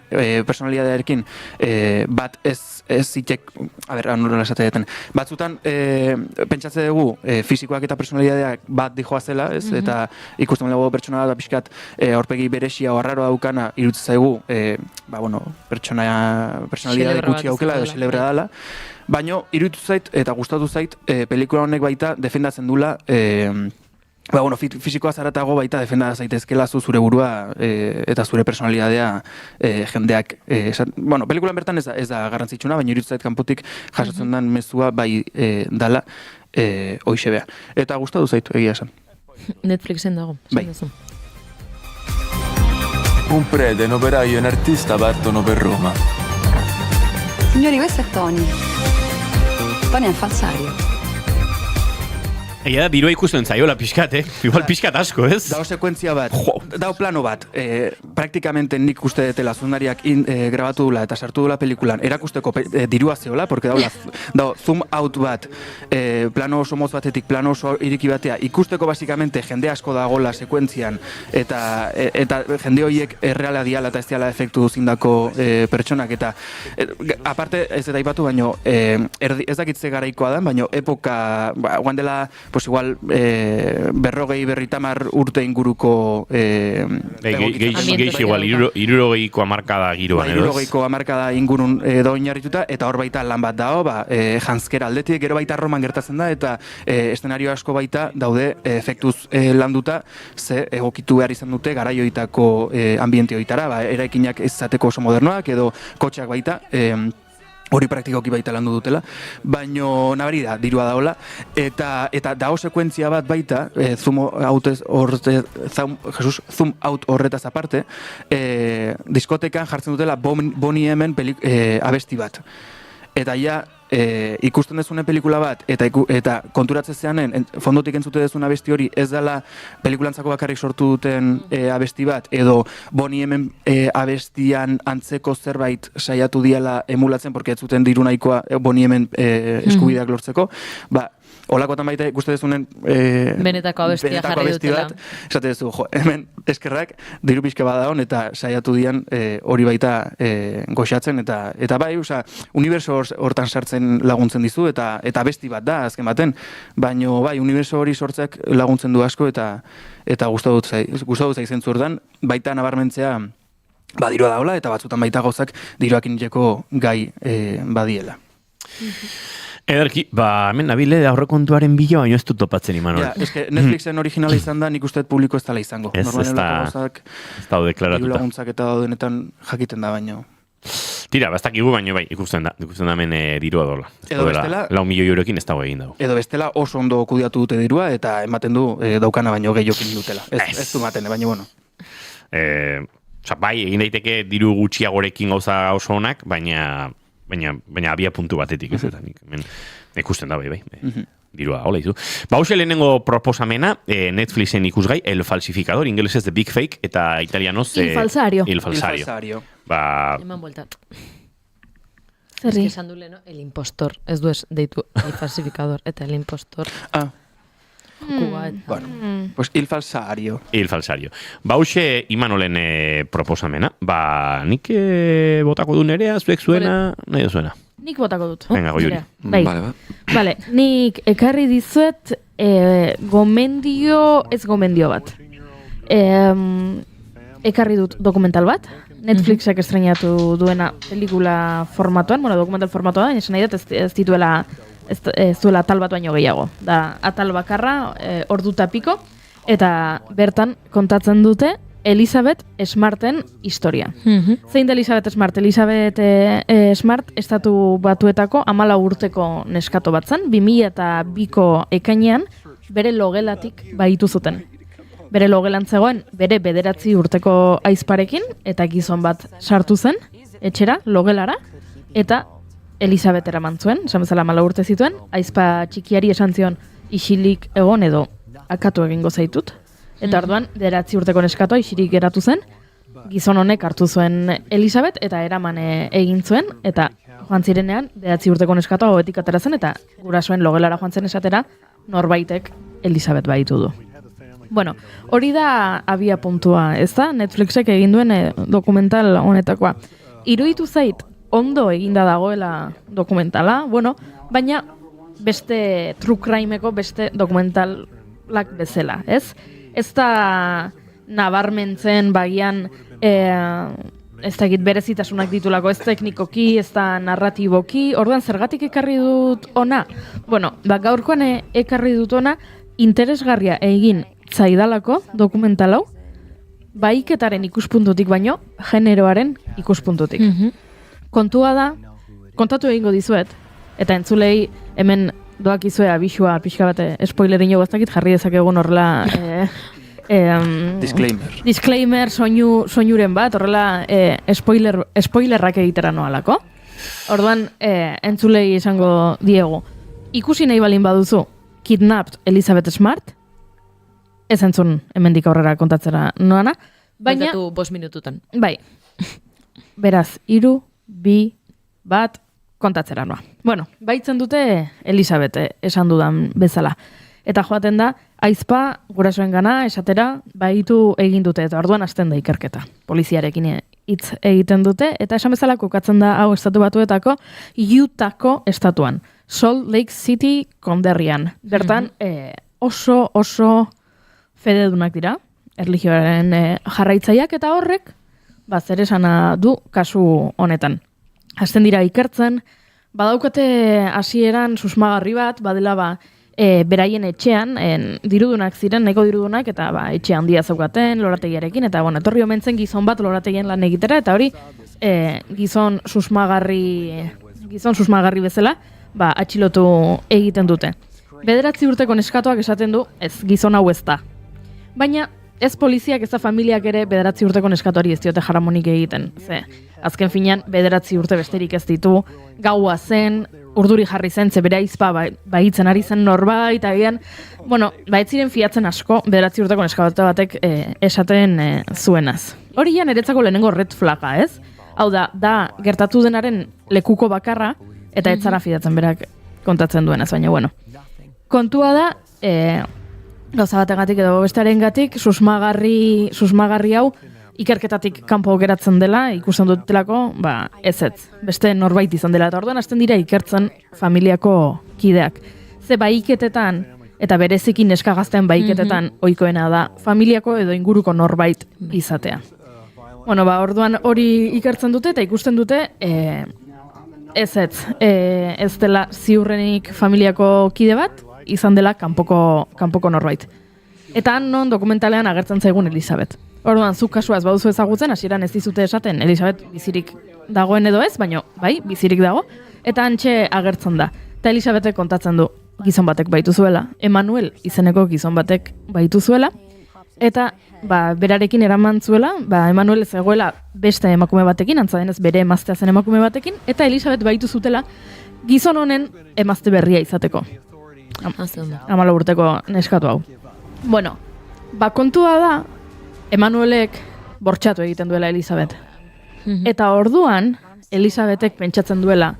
personalidadearekin bat ez zitek, nola esaten batzutan pentsatze dugu fisikoak eta personalidadeak bat dijoazela, ez? Eta ikusten dugu pertsona bat pixkat aurpegi beresia o arraroa daukana iruditzen zaigu personalidade gutxi daukela edo xelebra dela. Baina iruditu zait eta gustatu zait pelikula honek baita defendatzen dula fisikoa zaratago baita defenda zaitezkela zure burua eta zure personalidadea jendeak. Pelikulan bertan ez da garrantzitsuna, baina iruditu zait kanpotik jasotzen den mezua bai dala hoixe bea. Eta gustatu zait egia esan. Netflixen dago. Bai. Un prete, un operaio e un artista partono per Roma. Signori, questo è Tony. Tony è un falsario. Egia da, dirua ikusten zaiola pixkat, igual pixkat asko, ez? Dao sekuentzia bat, dao plano bat, praktikamente nik uste detela zundariak grabatu dula eta sartu dula pelikulan, erakusteko dirua zeola, porque dao zoom out bat, plano oso motz batetik, plano oso iriki batea, ikusteko basikamente jende asko dagola sekuentzian, eta jende horiek erreala diala eta ez diala efektu zindako pertsonak, eta aparte ez eta ipatu, baino ez dakitze garaikoa da, baino epoka, guan dela, pues igual berritamar urte inguruko geix igual, irurogeiko amarkada giroan, edo? Irurogeiko amarkada ingurun oinarrituta, eta hor baita lan bat dao, janzkera aldetik, gero baita Roman gertatzen da, eta eszenario asko baita daude efektuz landuta, ze egokitu behar izan dute garaioitako ambiente hoitara, eraikinak ez zateko oso modernoak, edo kotxeak baita, hori praktikoki baita landu dutela, baino nabari da, dirua daola, eta dao sekuentzia bat baita, zoom out horretaz aparte, diskotekan jartzen dutela Bonnie Mren abesti bat. Eta ja, ikusten dezune pelikula bat, eta konturatzen zeanen, fondotik entzute dezun abesti hori, ez dela pelikulantzako bakarrik sortu duten abesti bat, edo Bonnie Mren abestian antzeko zerbait saiatu diala emulatzen, porque ez zuten diru nahikoa Bonnie Mren eskubideak lortzeko, holakotan baita ikuste dezunen benetako abestia jarri dutela. Esate dezu, hemen eskerrak diru pixka badaon eta saiatu dian hori baita goxatzen eta bai, uniberso hortan sartzen laguntzen dizu eta abesti bat da azken baten, baino bai, uniberso hori sortzeak laguntzen du asko eta gustatu zaizen zurdan, baita nabarmentzea dirua daola eta batzutan baita gauzak diruakin jeko gai badiela. Ederki, hemen nabile aurrekontuaren bila, baino ez dut topatzen, Imanol. Ja, eske Netflixen originala izan da, nik uste publiko ez dela izango. Ez da deklaratuta. Laguntzak eta daudenetan jakiten da baino. Tira, ez dakigu baino bai, ikusten da hemen dirua dola. Edo bestela, 4 milioi euroekin ez dago egin dago. Edo bestela oso ondo kudiatu dute dirua eta ematen du daukana baino gehiokin dutela. Ez du maten, baino bueno. Bai, egin daiteke diru gutxiagorekin gauza oso onak, baina abia puntu batetik, ez eta ikusten da bai. Dirua, hola izu. Hauxe lehenengo proposamena, Netflixen ikusgai, El Falsificador, ingelesez The Big Fake, eta italianoz... Il Falsario. Il Falsario. Eman bueltat. Zerri? Esan du leno, El Impostor. Ez du deitu El Falsificador, eta El Impostor. Bueno, pues Il Falsario. Il Falsario. Hauxe Imanolen proposamena. Nik botako du nerea, zuek zuena, nahi da zuena. Nik botako dut. Venga, Goiuri. Vale, nik ekarri dizuet gomendio bat. Ekarri dut dokumental bat, Netflixek estrenatu duena pelikula formatuan, dokumental formatuan, esan nahi dut ez dituela ez zuela atal bat baino gehiago. Da, atal bakarra, ordu tapiko, eta bertan kontatzen dute Elizabeth Smarten historia. Zein da Elizabeth Smart? Elizabeth Smart estatu batuetako 14 urteko neskato bat zen, 2002ko ekainean bere logelatik baitu zuten. Bere logelan zegoen bere 9 urteko aizparekin eta gizon bat sartu zen, etxera, logelara, eta Elizabeth eraman zuen, esan bezala 14 urte zituen, aizpa txikiari esan zion isilik egon edo akatu egingo zaitut. Eta orduan, 9 urteko neskatoa isirik geratu zen, gizon honek hartu zuen Elizabeth eta eraman egin zuen, eta joan zirenean, 9 urteko neskatoa gobetik atera zen, eta gurasoen logelara joan zen esatera, norbaitek Elizabeth baitu du. Bueno, hori da abia puntua, ez da? Netflixek egin duen dokumental honetakoa. Iruditu zait, ondo eginda dagoela dokumentala, bueno, baina beste true crimeko beste dokumentalak bezala, ez? Ez da nabarmentzen bagian ez da egit berezitasunak ditulako, ez teknikoki, ez da narratiboki, orduan zergatik ekarri dut ona? Bueno, gaurkoan ekarri dut ona interesgarria egin zaidalako dokumental hau, bahiketaren ikuspuntutik baino, generoaren ikuspuntutik. Kontua da, kontatu egingo dizuet, eta entzulei hemen doakizue abisua pixka bate spoilerin jo goztakit, jarri dezakegun horrela disclaimer soinuren bat, horrela spoilerrak egitera noalako. Orduan, entzulei esango diegu. Ikusi nahi balin baduzu Kidnapped Elizabeth Smart, ez entzun hemendik aurrera kontatzera noana, baina... Kontatu 5 minututan. Bai. Beraz, 3, 2, 1, kontatzera noa. Bueno, baitzen dute Elizabeth esan dudan bezala. Eta joaten da, aizpa gurasoen gana esatera baitu egin dute, eta orduan hasten da ikerketa. Poliziarekin hitz egiten dute, eta esan bezala kokatzen da hau estatu batuetako Utahko estatuan. Salt Lake City konderrian. Bertan oso fededunak dira, erlijioaren jarraitzaileak, eta horrek zer esana du kasu honetan. Hasten dira ikertzen, badaukate hasieran susmagarri bat, badela beraien etxean, dirudunak ziren, nahiko dirudunak, eta etxe handia zaukaten, lorategiarekin, eta etorri omentzen gizon bat lorategien lan egitera, eta hori gizon susmagarri bezala, atxilotu egiten dute. 9 urteko neskatoak esaten du, ez, gizon hau ez da. Baina, ez poliziak ez da familiak ere 9 urteko neskatoari ez diote jaramonik egiten. Ze, azken finean, 9 urte besterik ez ditu, gaua zen, urduri jarri zen, ze bere aizpa baitzen ari zen norbait, agian, ez ziren fiatzen asko 9 urteko neskato batek esaten zuenaz. Hori ja niretzako lehenengo red flaga, ez? Hau da gertatu denaren lekuko bakarra, eta ez zara fidatzen berak kontatzen duenaz, baina, kontua da, gauza bategatik edo bestearengatik susmagarri hau ikerketatik kanpo geratzen dela, ikusten dutelako, ez, beste norbait izan dela, eta orduan hasten dira ikertzen familiako kideak. Ze bahiketetan, eta berezikin neskagazten bahiketetan ohikoena da, familiako edo inguruko norbait izatea. Orduan hori ikertzen dute, eta ikusten dute, ez dela ziurrenik familiako kide bat, izan dela kanpoko norbait. Eta non dokumentalean agertzen zaigun Elizabeth. Orduan, zuk kasua ez baduzu ezagutzen, hasieran ez dizute esaten Elizabeth bizirik dagoen edo ez, baina bizirik dago, eta antxe agertzen da. Eta Elizabethek kontatzen du gizon batek baitu zuela, Emanuel izeneko gizon batek baitu zuela, eta berarekin eraman zuela, Emanuel ez egoela beste emakume batekin, antza denez bere emaztea zen emakume batekin, eta Elizabeth baitu zutela gizon honen emazte berria izateko. 14 urteko neskatu hau. Kontua da, Emanuelek bortxatu egiten duela Elizabeth. Eta orduan, Elizabethek pentsatzen duela,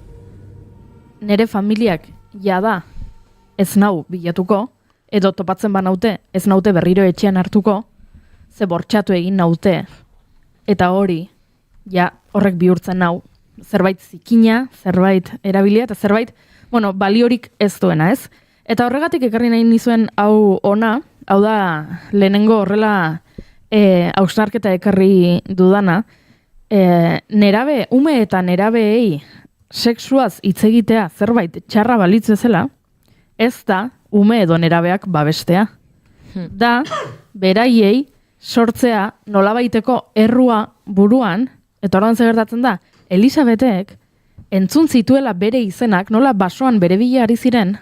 nire familiak jada ez nau bilatuko, edo topatzen banaute ez naute berriro etxean hartuko, ze bortxatu egin naute, eta hori, horrek bihurtzen nau, zerbait zikina, zerbait erabilia, eta zerbait, baliorik ez duena, ez? Eta horregatik ekarri nahi nizuen hau ona, hau da lehenengo horrela hausnarketa ekarri dudana, ume eta nerabeei sexuaz hitz egitea zerbait txarra balitz bezala, ez da ume edo nerabeak babestea. Da, beraiei sortzea nolabaiteko errua buruan, eta orduan zer gertatzen da, Elisabetek entzun zituela bere izenak, nola basoan bere bila ari ziren,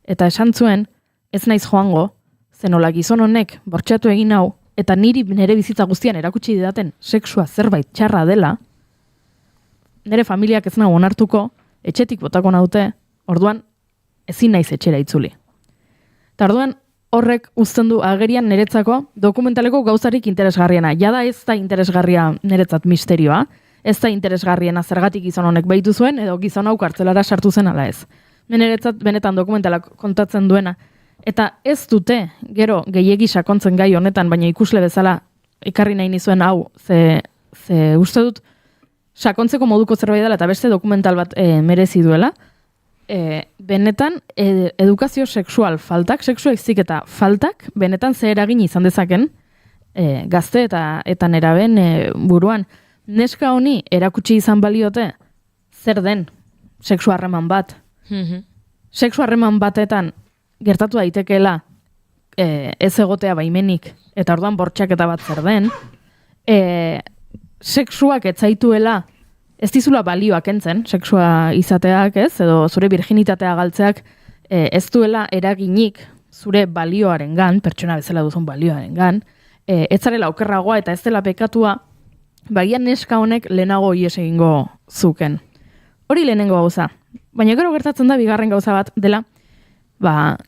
eta esan zuen, ez naiz joango, zen nola gizon honek bortxatu egin hau, eta nire bizitza guztian erakutsi didaten sexua zerbait txarra dela, nire familiak ez nago onartuko, etxetik botako naute, orduan ezin naiz etxera itzuli. Eta orduan horrek uzten du agerian niretzako dokumentaleko gauzarik interesgarriena. Jada ez da interesgarria niretzat misterioa, ez da interesgarriena zergatik gizon honek behitu zuen, edo gizon hau kartzelara sartu zen ala ez. Niretzat benetan dokumentalak kontatzen duena. Eta ez dute, gero gehiegi sakontzen gai honetan, baina ikusle bezala ekarri nahi nizuen hau, ze uste dut sakontzeko moduko zerbait dela eta beste dokumental bat merezi duela. Benetan edukazio sexual faltak, sexua heziketa faltak, benetan ze eragin izan dezaken gazte eta neraben buruan. Neska honi erakutsi izan baliote zer den sexu harreman bat. Sexu harreman batetan gertatu daitekeela ez egotea baimenik, eta orduan bortxaketa bat zer den, sexuak etzaituela ez dizula balioak entzen, sexua izateak ez, edo zure virginitatea galtzeak ez duela eraginik zure balioaren gan, pertsona bezala duzun balioaren gan, ez zarela okerragoa eta ez dela pekatua, bagian neska honek lehenago ies egingo zuken. Hori lehenengo gauza. Baina gero gertatzen da bigarren gauza bat dela,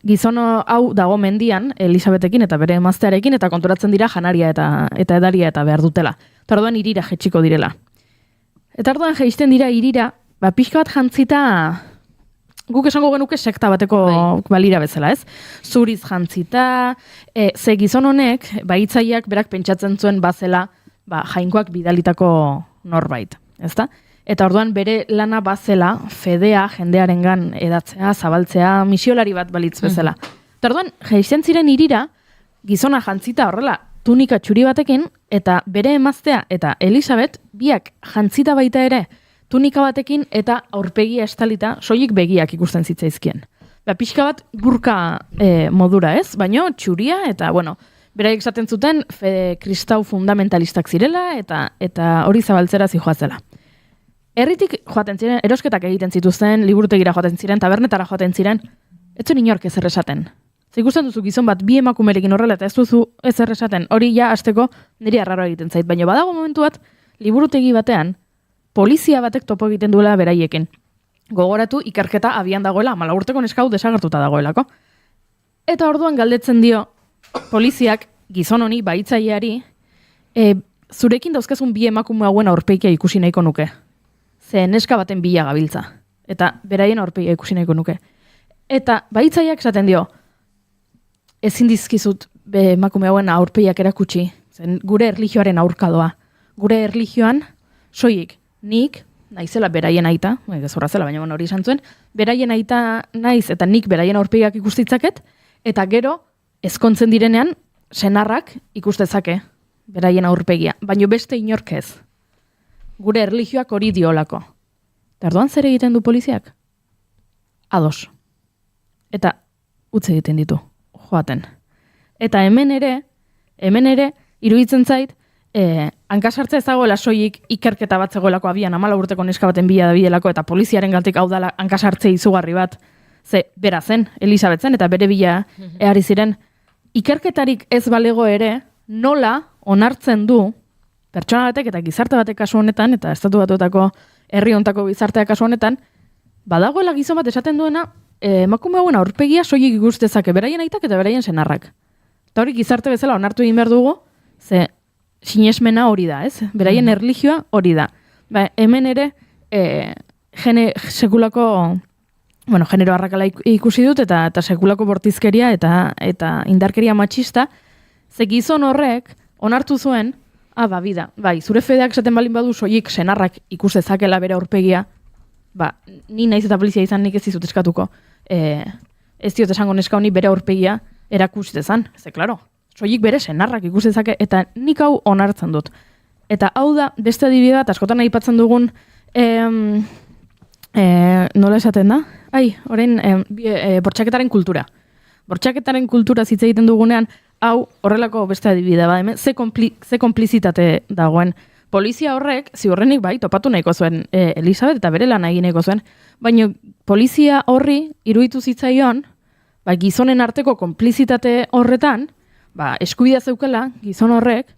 gizon hau dago mendian, Elisabetekin eta bere emaztearekin, eta konturatzen dira janaria eta edaria eta behar dutela. Eta orduan irira jetxiko direla. Eta orduan jaisten dira irira, pixka bat jantzita, guk esango genuke sekta bateko balira bezala, ez? Zuriz jantzita, ze gizon honek, bahitzaileak berak pentsatzen zuen bazela, jainkoak bidalitako norbait, ezta? Eta orduan bere lana bazela, fedea, jendearengan edatzea, zabaltzea, misiolari bat balitz bezala. Eta orduan, jaisten ziren irira, gizona jantzita horrela, tunika txuri batekin, eta bere emaztea eta Elisabet, biak jantzita baita ere, tunika batekin eta aurpegia estalita, soilik begiak ikusten zitzaizkien. Pixka bat burka modura ez, baino txuria, eta beraiek esaten zuten kristau fundamentalistak zirela, eta hori zabaltzera zijoazela. Herritik joaten ziren, erosketak egiten zituzten, liburutegira joaten ziren, tabernetara joaten ziren, ez zuen inork ezer esaten. Ikusten duzu gizon bat bi emakumerekin horrela eta ez duzu ezer esaten, hori ja hasteko niri arraro egiten zait. Baina badago momentu bat, liburutegi batean, polizia batek topo egiten duela beraiekin. Gogoratu ikerketa abian dagoela, 14 urteko neska hau desagertuta dagoelako. Eta orduan galdetzen dio, poliziak gizon honi bahitzaileari, zurekin dauzkazun bi emakume hauen aurpegia ikusi nahiko nuke. Ze neska baten bila gabiltza. Eta beraien aurpegia ikusi nahiko nuke. Eta bahitzaileak esaten dio, ezin dizkizut emakume hauen aurpegiak erakutsi, zen gure erlijioaren aurkadoa. Gure erlijioan, soilik, nik, naizela beraien aita, gezurra zela, baina hori esan zuen, beraien aita naiz eta nik beraien aurpegiak ikustitzaket, eta gero, ezkontzen direnean, senarrak ikustezake beraien aurpegia, baina beste inork ez. Gure erlijioak hori diolako. Tarduan zer egiten du poliziak? Ados. Eta utz egiten ditu, joaten. Eta hemen ere, iruditzen zait, hankasartza ez dagoela soilik ikerketa bat zegoelako abian, 14 urteko neska baten bila da bilelako, eta poliziaren gatik hau dala hankasartze izugarri bat, ze bera zen, Elisabet zen, eta bere bila ehari ziren, ikerketarik ez balego ere, nola onartzen du, pertsona batek eta gizarte batek kasu honetan, eta estatu batuetako herri hontako gizarteak kasu honetan, badagoela gizon bat esaten duena, emakume hauen aurpegia soilik ikustezake beraien aitak eta beraien senarrak. Eta hori gizarte bezala onartu egin behar dugu, ze sinesmena hori da, ez? Beraien erlijioa hori da. Hemen ere, sekulako, genero arrakala ikusi dut, eta sekulako bortizkeria eta indarkeria matxista, ze gizon horrek onartu zuen, bida, zure fedeak esaten balin badu soilik senarrak ikustezakela bere aurpegia, ni naiz eta polizia izan nik ez dizut eskatuko, ez diot esango neska honi bere aurpegia erakustezan, ze klaro, soilik bere senarrak ikustezake, eta nik hau onartzen dut. Eta hau da, beste adibide bat, askotan aipatzen dugun, nola esaten da? Orain, bortxaketaren kultura. Bortxaketaren kultura zitza egiten dugunean, hau horrelako beste adibidea ba, hemen ze konplizitate dagoen. Polizia horrek, ziurrenik bai, topatu nahiko zuen Elisabet eta bere lan egin nahiko zuen, baina polizia horri iruditu zitzaion, ba, gizonen arteko konplizitate horretan, ba, eskubidea zeukela gizon horrek,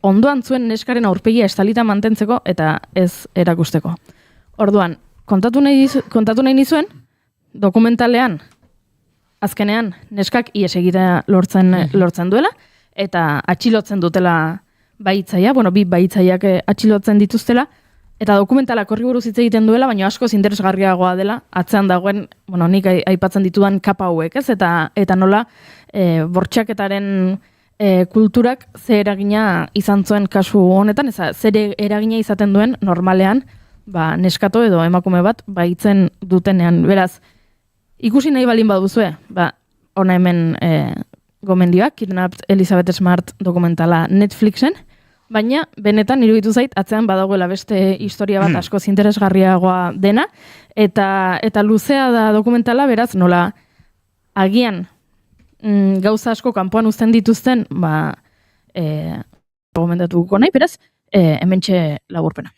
ondoan zuen neskaren aurpegia estalita mantentzeko eta ez erakusteko. Orduan, kontatu nahi nizuen, dokumentalean, azkenean, neskak ies egitea lortzen duela, eta atxilotzen dutela baitzaia, bi baitzaiak atxilotzen dituztela, eta dokumentalak horri buruz hitz egiten duela, baina askoz interesgarriagoa dela, atzean dagoen, nik aipatzen ditudan kapa hauek, ez? Eta nola, bortxaketaren kulturak ze eragina izan zuen kasu honetan, zer eragina izaten duen normalean, neskato edo emakume bat baitzen dutenean. Beraz, ikusi nahi balin baduzue, hona hemen gomendioak, Kidnapped Elizabeth Smart dokumentala Netflixen, baina benetan iruditu zait atzean badagoela beste historia bat askoz interesgarriagoa dena, eta luzea da dokumentala, beraz, nola agian gauza asko kanpoan uzten dituzten, gomendatuko nahi, beraz, hementxe laburpena.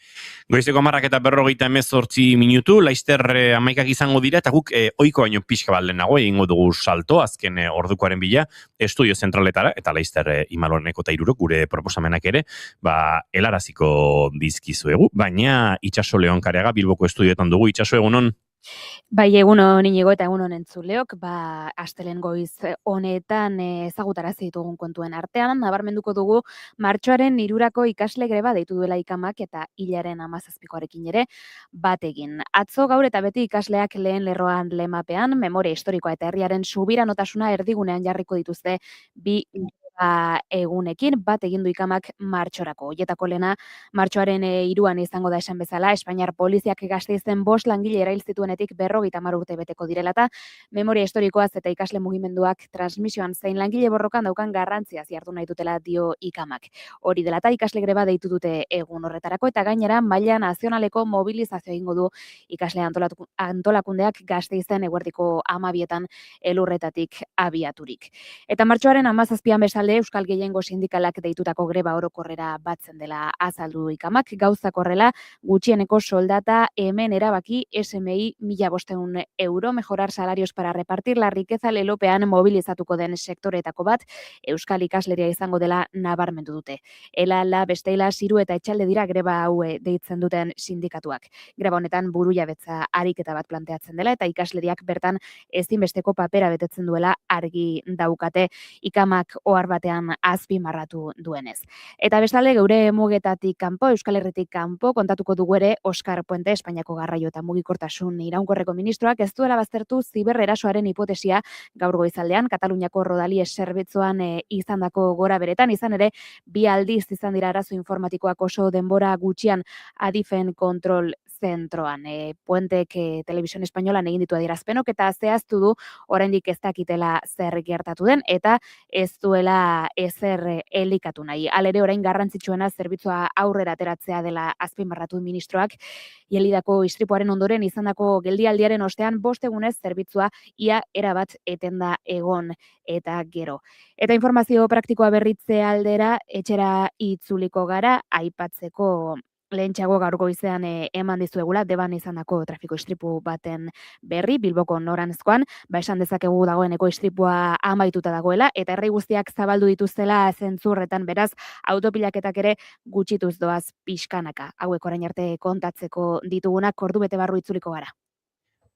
Goizeko 10:40 minutu, Laster 11 izango dira, eta guk ohiko baino pixka bat lehenago egingo dugu salto, azken ordukoaren bila, estudio zentraletara, eta Laster Imaloneko eta Irurok gure proposamenak ere, helaraziko dizkizuegu, baina Itxaso Leonkareaga Bilboko estudioetan dugu. Itxaso, egunon? Bai, egunon Inigo eta egunon entzuleok, astelen goiz honetan ezagutarazi ditugun kontuen artean, nabarmenduko dugu martxoaren 3 ikasle greba deitu duela ikamak eta hilaren 17koarekin ere bat egin. Atzo gaur eta beti ikasleak lehen lerroan lemapean, memoria historikoa eta herriaren subiranotasuna erdigunean jarriko dituzte bi egunekin, bat egin du ikamak martxorako. Hoietako lehena martxoaren 3 izango da esan bezala, Espainiar poliziak Gasteizen 5 langile erail zituenetik 50 urte beteko direla eta memoria historikoaz eta ikasle mugimenduak transmisioan zein langile borrokan daukan garrantziaz jardu nahi dutela dio ikamak. Hori dela eta ikasle greba deitu dute egun horretarako eta gainera maila nazionaleko mobilizazio egingo du ikasle antolakundeak Gasteizen eguerdiko 12etan elurretatik abiaturik. Eta martxoaren 17an bestalde Euskal Gehiengo sindikalak deitutako greba orokorrera batzen dela azaldu ikamak, gauzak horrela gutxieneko soldata hemen erabaki SMI 1.500 euro, mejorar salarios para repartir la riqueza lelopean mobilizatuko den sektoretako bat Euskal ikasleria izango dela nabarmendu dute. Ela besteila Ziru eta Etxalde dira greba hau deitzen duten sindikatuak. Greba honetan burujabetza ariketa bat planteatzen dela eta ikasleriak bertan ezinbesteko papera betetzen duela argi daukate ikamak ohar batean azpimarratu duenez. Eta bestalde geure mugetatik kanpo, Euskal Herritik kanpo, kontatuko dugu ere Oskar Puente, Espainiako garraio eta mugikortasun iraunkorreko ministroak ez duela baztertu zibererasoaren hipotesia gaur goizaldean, Kataluniako Rodalies zerbitzuan izandako gora beretan, izan ere, 2 aldiz izan dira arazo informatikoak oso denbora gutxian Adifen kontrol zentroan. Puentek Televisión Espainolan egin ditu adierazpenok eta zehaztu du oraindik ez dakitela zer gertatu den eta ez duela ezer elikatu nahi. Halere orain garrantzitsuena zerbitzua aurrera ateratzea dela azpimarratu ministroak. Jelidako istripuaren ondoren izandako geldialdiaren ostean 5 egunez zerbitzua ia erabat etenda egon eta gero. Eta informazio praktikoa berritze aldera etxera itzuliko gara aipatzeko lehentxeago gaur goizean eman dizuegula Deban izandako trafiko istripu baten berri Bilboko noranzkoan, esan dezakegu dagoeneko istripua amaituta dagoela eta herri guztiak zabaldu dituztela zentzurretan, beraz autopilaketak ere gutxituz doaz pixkanaka. Hauek orain arte kontatzeko ditugunak ordubete barru itzuliko gara.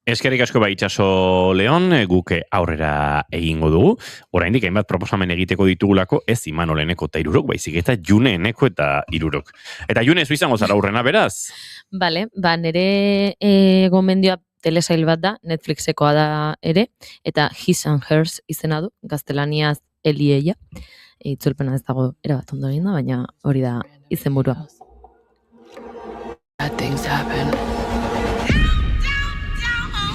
Eskerrik asko Itxaso Leon, guk aurrera egingo dugu. Oraindik hainbat proposamen egiteko ditugulako ez Imanoleneko eta Irurok, baizik eta Juneeneko eta Irurok. Eta June, zu izango zara aurrena, beraz? Bale, nire gomendioa telesail bat da, Netflixekoa da ere, eta His and Hers izena du, gaztelaniaz Elieia. Itzulpena ez dago erabat ondo egin da, baina hori da izenburua. Bad things happen.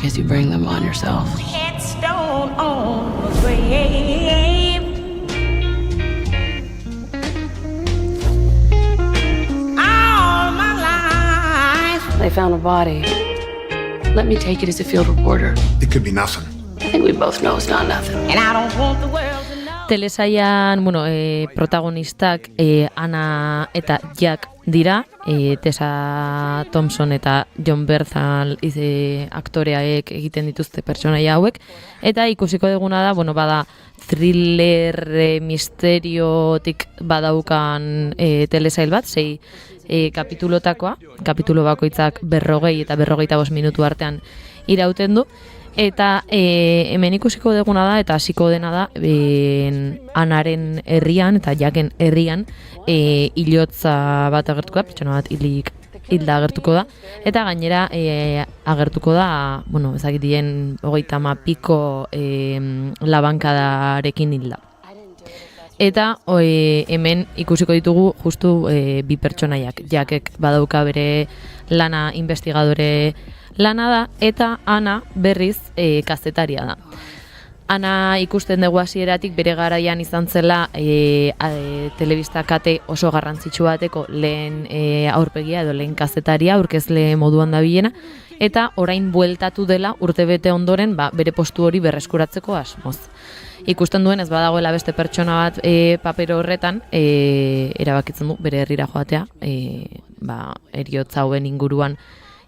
Because you bring them on yourself. Headstone on the grave. All my life. They found a body. Let me take it as a field reporter. It could be nothing. I think we both know it's not nothing. And I don't want the world to know. Telesaian, protagonistak Ana eta Jack dira, Tessa Thompson eta John Bernthal aktoreaek egiten dituzte pertsonaia hauek, eta ikusiko duguna da, bada thriller misteriotik badaukan telesail bat, 6 kapitulotakoa, kapitulo bakoitzak 40 eta 45 minutu artean irauten du, eta hemen ikusiko duguna da, eta hasiko dena da, Anaren herrian eta Jacken herrian hilotza bat agertuko da, pertsona bat hilda agertuko da, eta gainera agertuko da, ezagitien 30 piko labankadarekin hilda. Eta hemen ikusiko ditugu justu bi pertsonaiak. Jackek badauka bere lana investigadore lana da, eta Ana berriz kazetaria da. Ana ikusten dugu hasieratik bere garaian izan zela telebista kate oso garrantzitsu bateko lehen aurpegia edo lehen kazetaria, aurkezle moduan dabilena, eta orain bueltatu dela urtebete ondoren bere postu hori berreskuratzeko asmoz. Ikusten duen ez badagoela beste pertsona bat paper horretan, erabakitzen du bere herrira joatea, heriotza hauen inguruan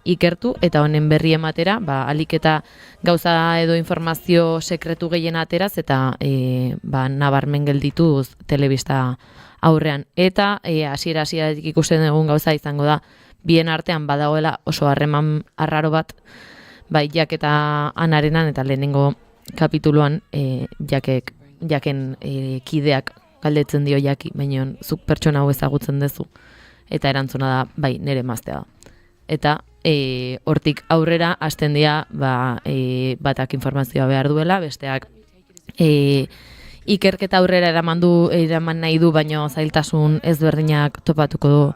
ikertu, eta honen berri ematera, alik eta gauza edo informazio sekretu gehien ateraz, eta nabarmen geldituz telebista aurrean. Eta hasieratik ikusten dugun gauza izango da, bien artean badagoela oso harreman arraro bat, Jack eta Anarenan, eta lehenengo kapituluan Jacken kideak galdetzen dio Jacki, baina zuk pertsona hau ezagutzen duzu, eta erantzuna da, nire emaztea da. Eta hortik aurrera hasten dira batak informazioa behar duela, besteak ikerketa aurrera eraman nahi du, baina zailtasun ezberdinak topatuko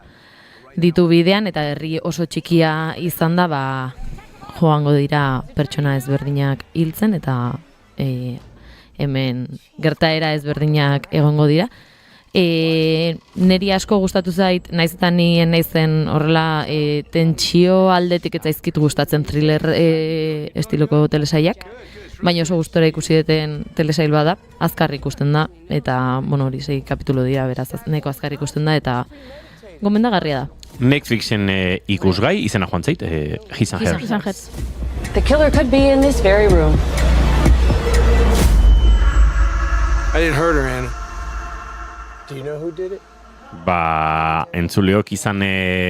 ditu bidean, eta herri oso txikia izan da, joango dira pertsona ezberdinak hiltzen, eta hemen gertaera ezberdinak egongo dira. Neri asko gustatu zait, naiz eta nien naizen horrela tentsio aldetik ez zaizkit gustatzen thriller estiloko telesaiak, baina oso gustora ikusi deten telesail bada, azkar ikusten da, eta hori 6 kapitulo dira, beraz neko azkar ikusten da, eta gomendagarria da. Netflixen ikusgai, izena joan zait, His and Her. The killer could be in this very room. I didn't hurt her, Anna. Do you know who did it? Entzuleok izan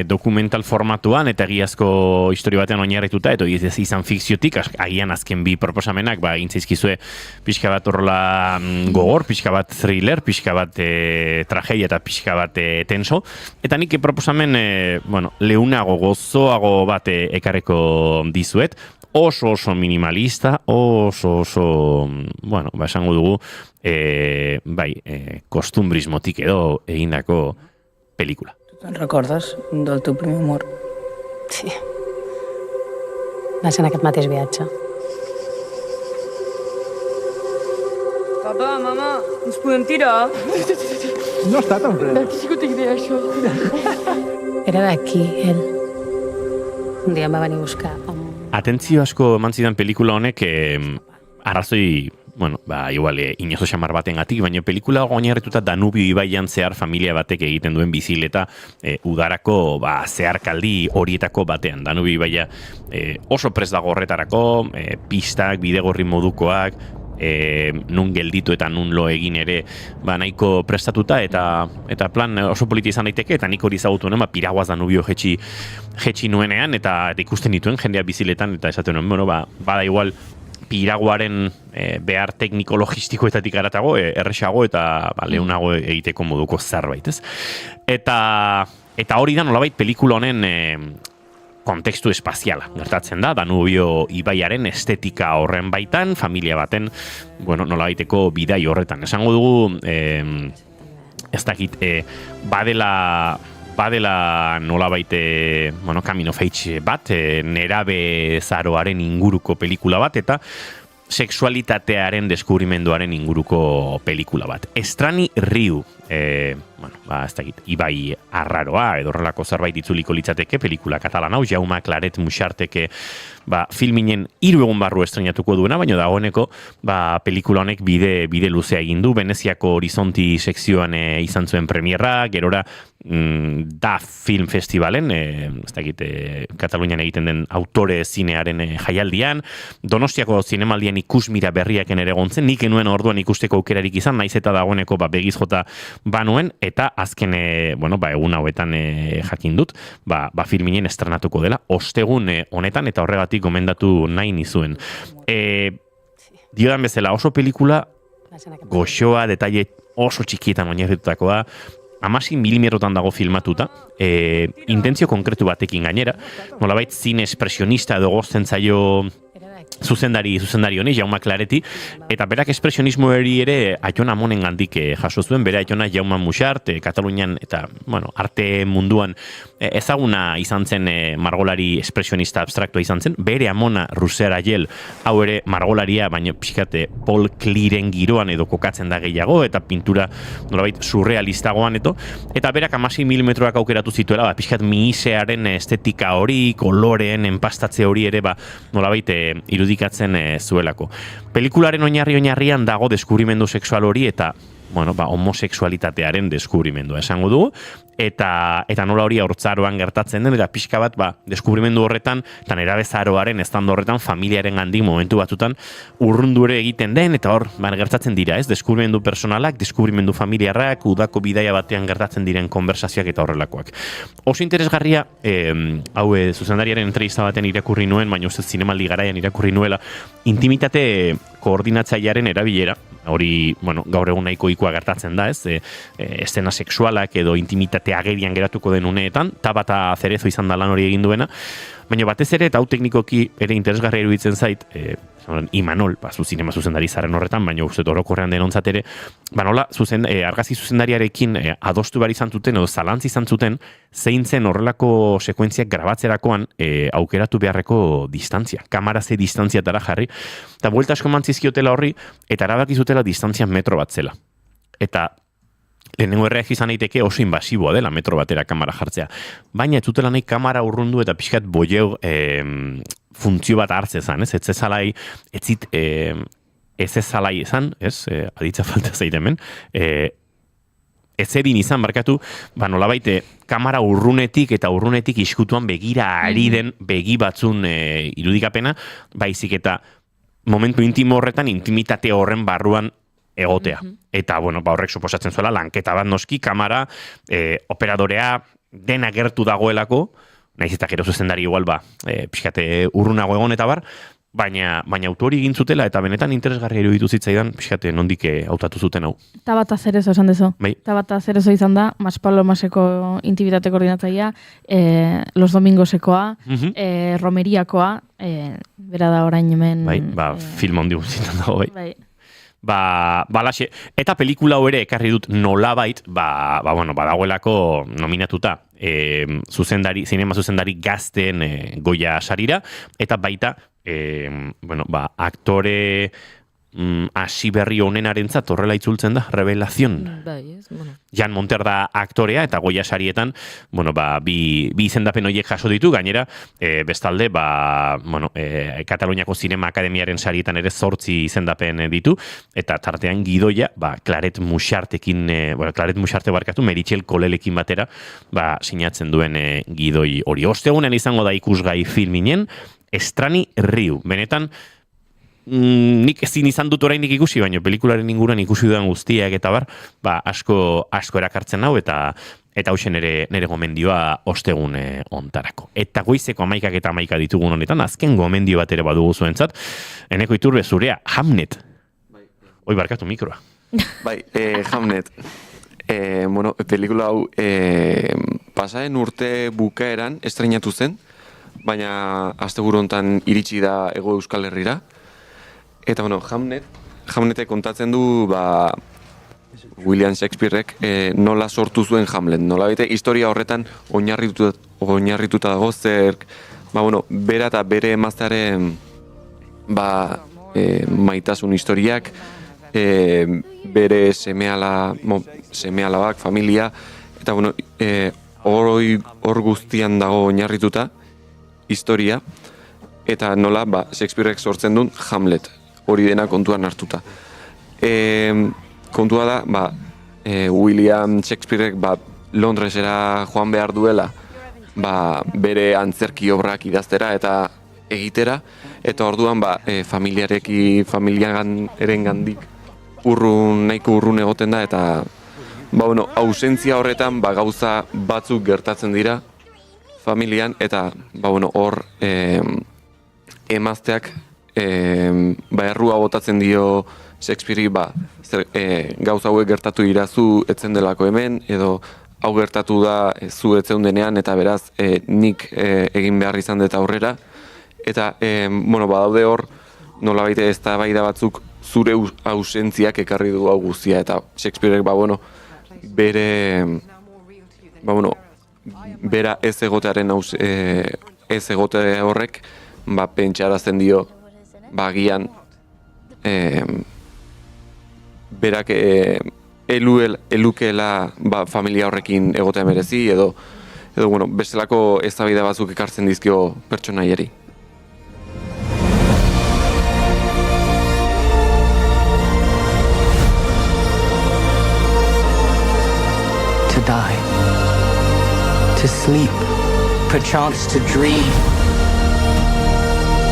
dokumental formatuan eta egiazko historia batean oinarrituta, eta izan fikziotik, agian azken bi proposamenak, intzaizkizue pixka bat horrela gogor, pixka bat thriller, pixka bat tragedia eta pixka bat tenso, eta nik proposamen leunago, gozoago bat ekarreko dizuet, oso minimalista, oso, esango dugu, kostumbrismotik edo egindako película. ¿Tú te'n recordes del teu primer amor? Sí. Va ser en aquest mateix viatge. Papa, mama, ens podem tirar? No està tan fred. D'aquí sí que tinc idea, això. Era d'aquí, ell. Un dia em va venir a buscar. Atentzio asko eman zidan pelikula honek arrazoi, igual inozo xamar batengatik, baina pelikula oinarrituta Danubio ibaian zehar familia batek egiten duen bizileta udarako zeharkaldi horietako batean. Danubio ibaia oso prest dago horretarako, pistak, bidegorri modukoak, nun gelditu eta nun lo egin ere nahiko prestatuta, eta plan oso politi izan daiteke, eta nik hori zagutu nuen, piraguaz Danubio jetxi nuenean, eta ikusten dituen jendea biziletan, eta esaten nuen, bada igual piraguaren behar tekniko-logistikoetatik aratago, erresago eta leunago egiteko moduko zerbait, ez? Eta hori da nolabait pelikula honen kontekstu espaziala gertatzen da, Danubio ibaiaren estetika horren baitan, familia baten, nolabaiteko bidai horretan. Esango dugu, ez dakit, badela nolabait coming of age bat, nerabe zaroaren inguruko pelikula bat, eta sexualitatearen deskubrimenduaren inguruko pelikula bat. Estrani Ryu bueno, ez dakit, Ibai Arraroa edo horrelako zerbait itzuliko litzateke pelikula katalan hau, Jaume Claret Muxarteke filminen 3 egun barru estrenatuko duena, baina dagoeneko pelikula honek bide luzea egin du, Veneziako Horizonti sekzioan izan zuen premierra, gerora da film festivalen, ez dakit, Katalunian egiten den autore zinearen jaialdian, Donostiako zinemaldian ikusmira berriaken ere gontzen, nik enuen orduan ikusteko aukerarik izan, naiz eta dagoeneko begiz jota banuen, eta azken, egun hauetan jakin dut, filminen estrenatuko dela, ostegun honetan, eta horregatik gomendatu nahi nizuen. Diodan bezala, oso pelikula goxoa, detaile oso txikietan oinarritutakoa, 16 milimetrotan dago filmatuta, intentzio konkretu batekin gainera, nolabait zine espresionista edo gozten zaio zuzendari honi, Jaume Clareti, eta berak espresionismo ere Aiona Monen gandik jaso zuen, bere Aiona Jaume Muxart, Katalunian eta arte munduan ezaguna izan zen margolari espresionista abstraktua izan zen, bere amona Russer Ayel, hau ere margolaria, baina pixkate Paul Kleeren giroan edo kokatzen da gehiago, eta pintura nolabait surrealistagoan eta berak 16 milimetroak aukeratu zituela, pixkat mihisearen estetika hori, koloreen enpastatze hori ere nolabait irudikatzen zuelako. Pelikularen oinarrian dago deskubrimendu sexual hori eta homosexualitatearen deskubrimendua esango dugu, eta nola hori haurtzaroan gertatzen den, eta pixka bat deskubrimendu horretan, eta nerabezaroaren estando horretan, familiaren gandik momentu batzutan urrundure egiten den, eta hor gertatzen dira, deskubrimendu personalak, deskubrimendu familiarrak, udako bidaia batean gertatzen diren konversazioak eta horrelakoak. Oso interesgarria, hau zuzendariaren entrevista baten irakurri nuen, baina uste zinemaldi garaian irakurri nuela, intimitate koordinatzailearen erabilera, hori, gaur egun nahiko ikua gertatzen da, estena sexualak edo intimitate agerian geratuko den uneetan, Tabata Cerezo izan da lan hori egin duena, baina batez ere, eta hau teknikoki ere interesgarria iruditzen zait, Imanol, zu zinema zuzendari zaren horretan, baina uste orokorrean denontzat ere, nola, argazki zuzendariarekin adostu behar izan zuten, edo zalantz izan zuten, zein zen horrelako sekuentziak grabatzerakoan aukeratu beharreko distantzia, kamara ze distantziatara jarri, eta buelta asko mantzizkiotela horri, eta erabakizutela distantzia metro bat zela. Eta lehenengo erreak izan daiteke oso invasiboa dela metro batera kamara jartzea. Baina ez zutela nahi kamara urrundu eta pixkat boieu funtzio bat hartzezan, ez ezalai, ez ezalai ezan, aditza falta zeit hemen, ez edin izan, barkatu, nolabait, kamara urrunetik eta urrunetik iskutuan begira ari den begi batzun irudikapena, baizik eta momentu intimo horretan, intimitate horren barruan egotea. Eta, horrek suposatzen zuela, lanketa bat noski, kamara, operadorea, dena gertu dagoelako, nahiz eta gero zuzendari igual, pixkate urrunago egon eta bar, baina autori egin zutela, eta benetan interesgarria iruditu zitzaidan, pixkate nondik hautatu zuten hau. Tabata Cerezo esan dezu. Tabata Cerezo izan da, Mas Palomaseko intimitate koordinatzaia, Los Domingosekoa, Romeriakoa, bera da orain hemen... Film handi guztietan dago, balaxe, eta pelikula ere ekarri dut nolabait, badagoelako nominatuta zinema zuzendari gazten Goya sarira, eta baita aktore hasi berri honenarentzat horrela itzultzen da, Revelación. Jan Monter da aktorea, eta Goya sarietan, bi izendapen horiek jaso ditu, gainera, bestalde, Kataluniako Zinema Akademiaren sarietan ere 8 izendapen ditu, eta tartean gidoia, Claret Muxartekin, Claret Muxarte barkatu, Meritxell Kolelekin batera, sinatzen duen gidoi hori. Ostegunen izango da ikusgai filminen, Estrani Riu. Benetan, nik ezin izan dut oraindik ikusi, baina pelikularen inguruan ikusi dudan guztiak eta asko erakartzen hau, eta hausen nire gomendioa ostegun ontarako. Eta goizeko 11 eta 11 ditugun honetan, azken gomendio bat ere badugu zuentzat, Eneko Iturbe zurea, Hamnet. Hoi barkatu mikroa. Hamnet. Pelikula hau pasaren urte bukaeran estrenatu zen, baina asteburu hontan iritsi da Hego Euskal Herrira. Eta, Hamnetek kontatzen du, William Shakespearek nola sortu zuen Hamlet. Nola bete, historia horretan oinarrituta dago, bera eta bere emaztearen maitasun historiak, bere seme-alabak, familia, eta bueno, hor guztian dago oinarrituta historia, eta nola Shakespearek sortzen duen Hamlet, hori dena kontuan hartuta. Kontua da, William Shakespearek Londresera joan behar duela, bere antzerki obrak idaztera eta egitera, eta orduan familiaren gandik nahiko urrun egoten da, eta ausentzia horretan gauza batzuk gertatzen dira familian, eta hor emazteak errua botatzen dio Shakespearei gauza hauek gertatu irazu etzen delako hemen, edo hau gertatu da zu etzeun denean, eta beraz nik egin behar izan dut aurrera. Eta badaude hor nolabait eztabaida batzuk zure ausentziak ekarri du hau guztia, eta Shakespearek bera ez egotearen ez egote horrek pentsarazten dio agian berak elukeela familia horrekin egotea merezi, edo bestelako eztabaida batzuk ekartzen dizkio pertsonaiari. To die, to sleep, perchance to dream.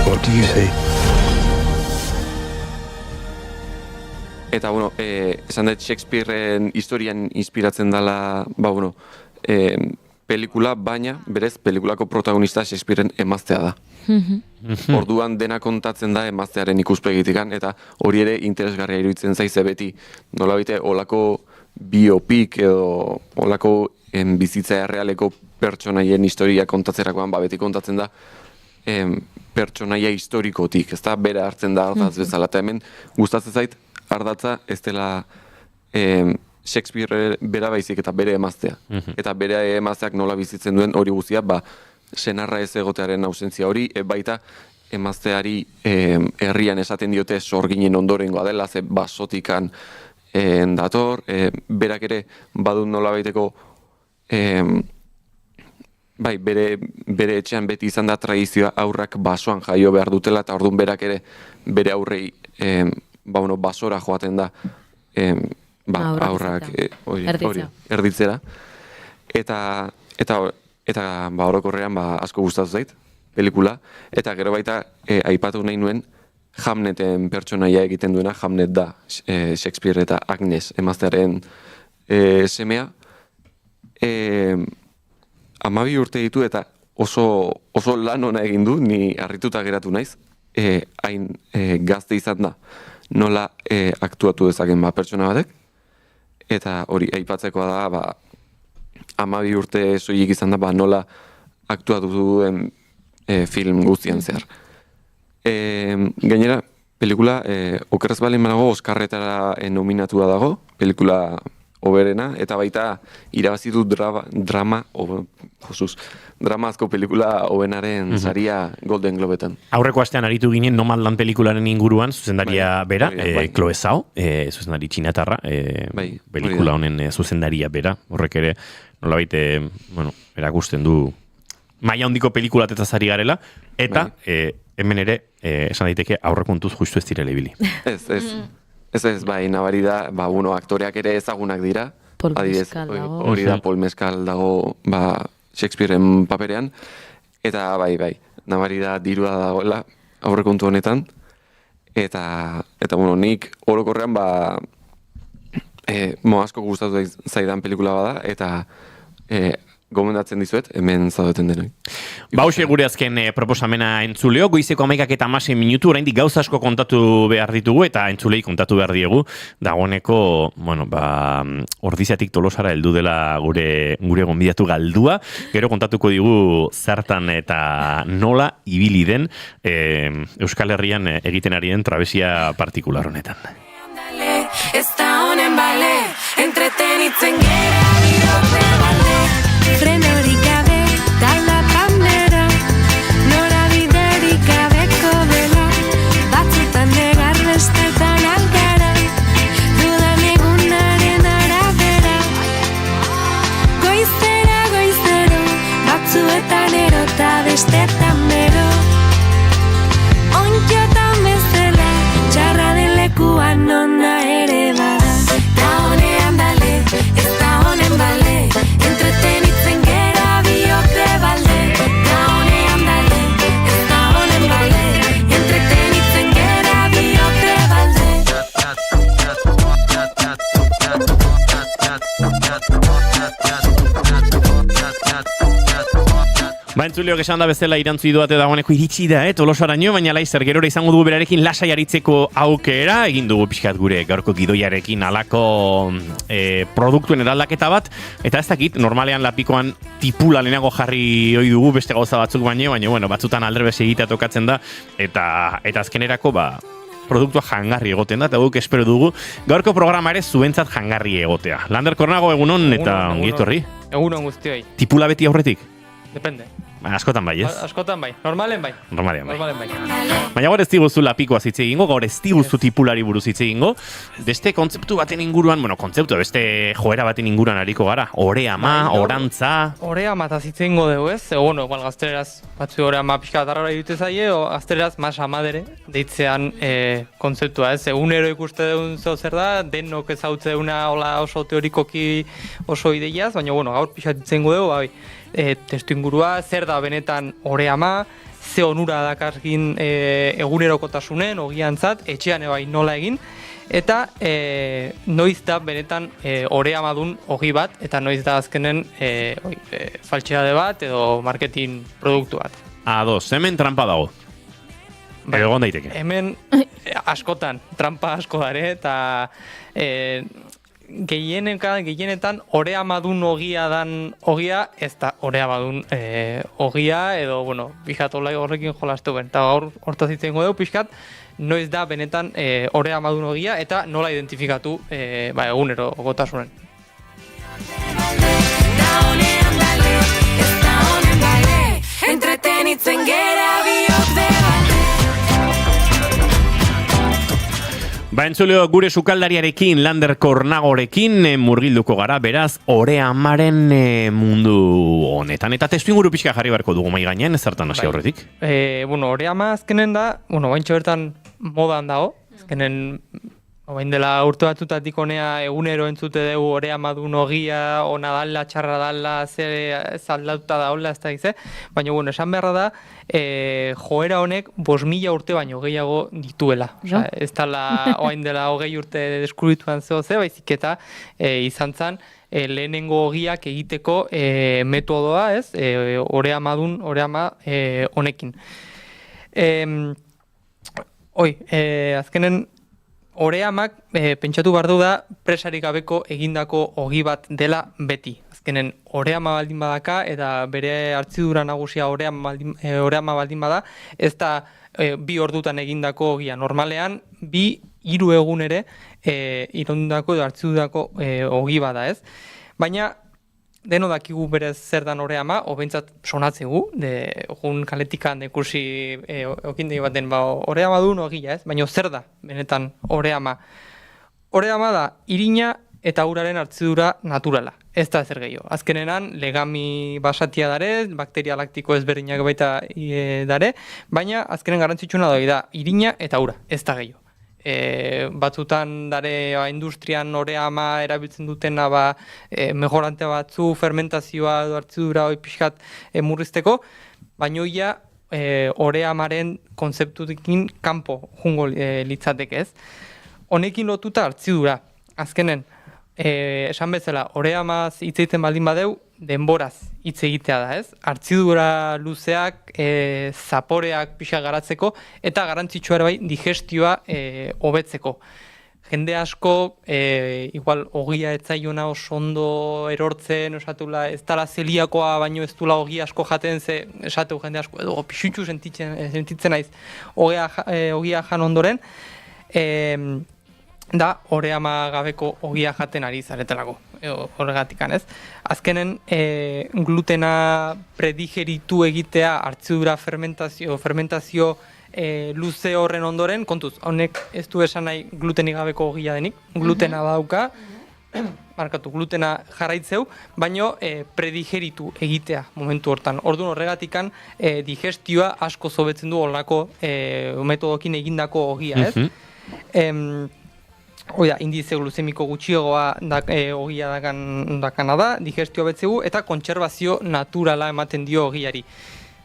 What do you see? Eta, esan dut Shakespearen historian inspiratzen dela, pelikula, baina berez pelikulako protagonista Shakespearen emaztea da. Orduan dena kontatzen da emaztearen ikuspegitikan, eta hori ere interesgarria iruditzen zaize beti. Nolabait olako biopik edo olako bizitza errealeko pertsonaien historia kontatzerakoan, beti kontatzen da pertsonaia historikotik, ez da, bera hartzen da ardatz bezala, eta hemen gustatzen zait ardatza ez dela Shakespeare bera baizik eta bere emaztea. Eta bere emazteak nola bizitzen duen hori guztia, senarra ez egotearen ausentzia hori, baita emazteari herrian esaten diote sorginen ondorengoa dela, ze basotikan dator, berak ere badun nola baiteko bere etxean beti izan da tradizioa aurrak basoan jaio behar dutela, eta orduan berak ere bere aurrei basora joaten da aurrak erditzera. Eta orokorrean asko gustatu zait pelikula, eta gero baita aipatu nahi nuen Hamleten pertsonaia egiten duena. Hamlet da Shakespeare eta Agnes emaztearen semea. 12 urte ditu eta oso lan ona egin du, ni harrituta geratu naiz, hain gazte izan da nola aktuatu dezaken pertsona batek, eta hori aipatzekoa da 12 urte soilik izan da nola aktuatu duen film guztian zehar. Gainera, pelikula okerrez balen banago Oscarretara nominatua dago, pelikula oberena, eta baita irabazi du drama asko pelikula obenaren saria Golden Globetan. Aurreko astean aritu ginen Nomadland pelikularen inguruan, zuzendaria bera, Chloe Zhao, zuzendari txinatarra, pelikula honen zuzendaria bera, horrek ere nolabait erakusten du maila handiko pelikulat eta zari garela, eta hemen ere esan daiteke aurrekontuz justu ez direla ibili. Ez, nabari da, aktoreak ere ezagunak dira. Adibidez, hori da, Paul Mescal dago Shakespearen paperean, eta nabari da dirua dagoela aurrekontu honetan, eta nik orokorrean asko gustatu zaidan pelikula bada, eta gomendatzen dizuet, hemen zaudeten denoi. Hauxe gure azken proposamena entzuleo, goizeko 11:16 minutu, oraindik gauza asko kontatu behar ditugu, eta entzulei kontatu behar diegu, dagoeneko, Ordiziatik Tolosara heldu dela gure gonbidatu galdua, gero kontatuko digu zertan eta nola ibili den Euskal Herrian egiten ari den trabesia partikular honetan. Ez da honen bale, entretenitzen gera birote bale. Frenorik gabe, tala pandera, norabiderik gabeko dela, batzutan negar bestetan algara, Entzuleok esan da bezala irantzu idoate dagoeneko iritsi da, Tolosaraino, baina laizer gerora izango dugu berarekin lasai aritzeko aukera, egin dugu pixkat gure gaurko gidoiarekin alako produktuen eraldaketa bat, eta ez dakit, normalean lapikoan tipula lehenago jarri ohi dugu beste gauza batzuk baino, bueno, batzutan aldrebes egitea tokatzen da, eta azkenerako, produktua jangarri egoten da, eta guk espero dugu gaurko programa ere zuentzat jangarri egotea. Lander Kornago, egunon, eta ongi etorri. Egunon guztioi. Tipula beti aurretik? Depende. Askotan bai, ez? Askotan bai. Normalen bai. Normalean bai. Baina gaur ez diguzu lapikoa hitz egingo, gaur ez diguzu tipulari buruz hitz egingo. Beste kontzeptu baten inguruan, beste joera baten inguruan ariko gara. Oreama, orantza... Oreama eta hitz egingo dugu, ez? Igual gazteleraz batzu oreama pixka bat arrara dute zaie, o gazteleraz masa madere deitzean kontzeptua, ez? Egunero ikuste dugun zer da, denok ezautze duguna oso teorikoki oso ideiaz, baina gaur pixka hitz egingo dugu, testu ingurua, zer da benetan oreama, ze onura dakargin egunerokotasunen, ogiantzat, etxean ebai nola egin, eta noiz da benetan oreamadun ogi bat, eta noiz da azkenen faltxeade bat edo marketing produktu bat. Ados, hemen trampa dago. Egon daiteke. Hemen askotan, trampa asko dare, eta gehienetan oreamadun ogia dan ogia, ez da oreamadun ogia, edo, pixatola horrekin jolastu ben. Eta hortaz itzen dugu pixkat, noiz da benetan oreamadun ogia, eta nola identifikatu egunero gotasunen. Entretenitzen gera biok de Entzuleo, gure sukaldariarekin, Lander Kornagorekin murgilduko gara, beraz, oreamaren mundu honetan. Eta testu inguru pixka jarri beharko dugu mai gainean, ezertan hasi aurretik? Oreama azkenen da, baintxo bertan modan dago, azkenen bain dela urte batzutatik honea egunero entzute dugu oreamadun ogia, ona dala, txarra dala, zer aldatuta da hola, ez da gize, baina esan beharra da, joera honek 5.000 urte baino gehiago dituela. Ez dala oain dela 20 urte deskubrituan ze, baizik eta izan zen lehenengo ogiak egiteko metodoa, ez, oreama honekin. Azkenen, oreamak pentsatu behar du da presarik gabeko egindako ogi bat dela beti. Azkenen oreama baldin badaka eta bere hartzidura nagusia oreama baldin bada, ez da 2 ordutan egindako ogia. Normalean 2-3 egun ere irondako edo hartzidurako ogi bada, ez? Baina deno dakigu berez zer dan oreama, obentzat sonatzegu, egun kaletikan ikusi okindegi baten oreama duen ogia, ez? Baina zer da, benetan, oreama? Oreama da, irina eta uraren hartzidura naturala. Ez da zer gehiago. Azkenenan, legami basatia dare, bakteria laktiko ezberdinak baita dare, baina azkenen garrantzitsuna da, irina eta ura, ez da gehiago. Batzutan dare industrian oreama erabiltzen dutena mejorante batzu, fermentazioa edo hartzidura pixkat murrizteko, baina ia oreamaren konzeptutekin kanpo jungo litzateke, ez. Honekin lotuta hartzidura, azkenen, esan bezala, oreamaz hitz egiten baldin badeu, denboraz hitz egitea da, ez? Hartzidura luzeak, zaporeak pixa garatzeko, eta garantzitsua ere bai digestioa hobetzeko. Jende asko, igual, ogia etzaiona oso ondo erortzen, osatula, ez dala zeliakoa, baino ez dula ogia asko jaten, esateu jende asko, edo pixutxu sentitzen naiz ogia jan ondoren, da oreama gabeko ogia jaten ari zaretelako, horregatikan, ez? Azkenen, glutena predigeritu egitea hartzidura fermentazio luze horren ondoren, kontuz, honek ez du esan nahi glutenik gabeko ogia denik, glutena badauka, glutena jarraitzeu, baino predigeritu egitea momentu hortan. Orduan horregatikan digestioa asko zobetzen du horrelako metodokin egindako ogia, ez? Indize glusemiko gutxiagoa ogia dakana da, digestioa betzegu, eta kontserbazio naturala ematen dio ogiari.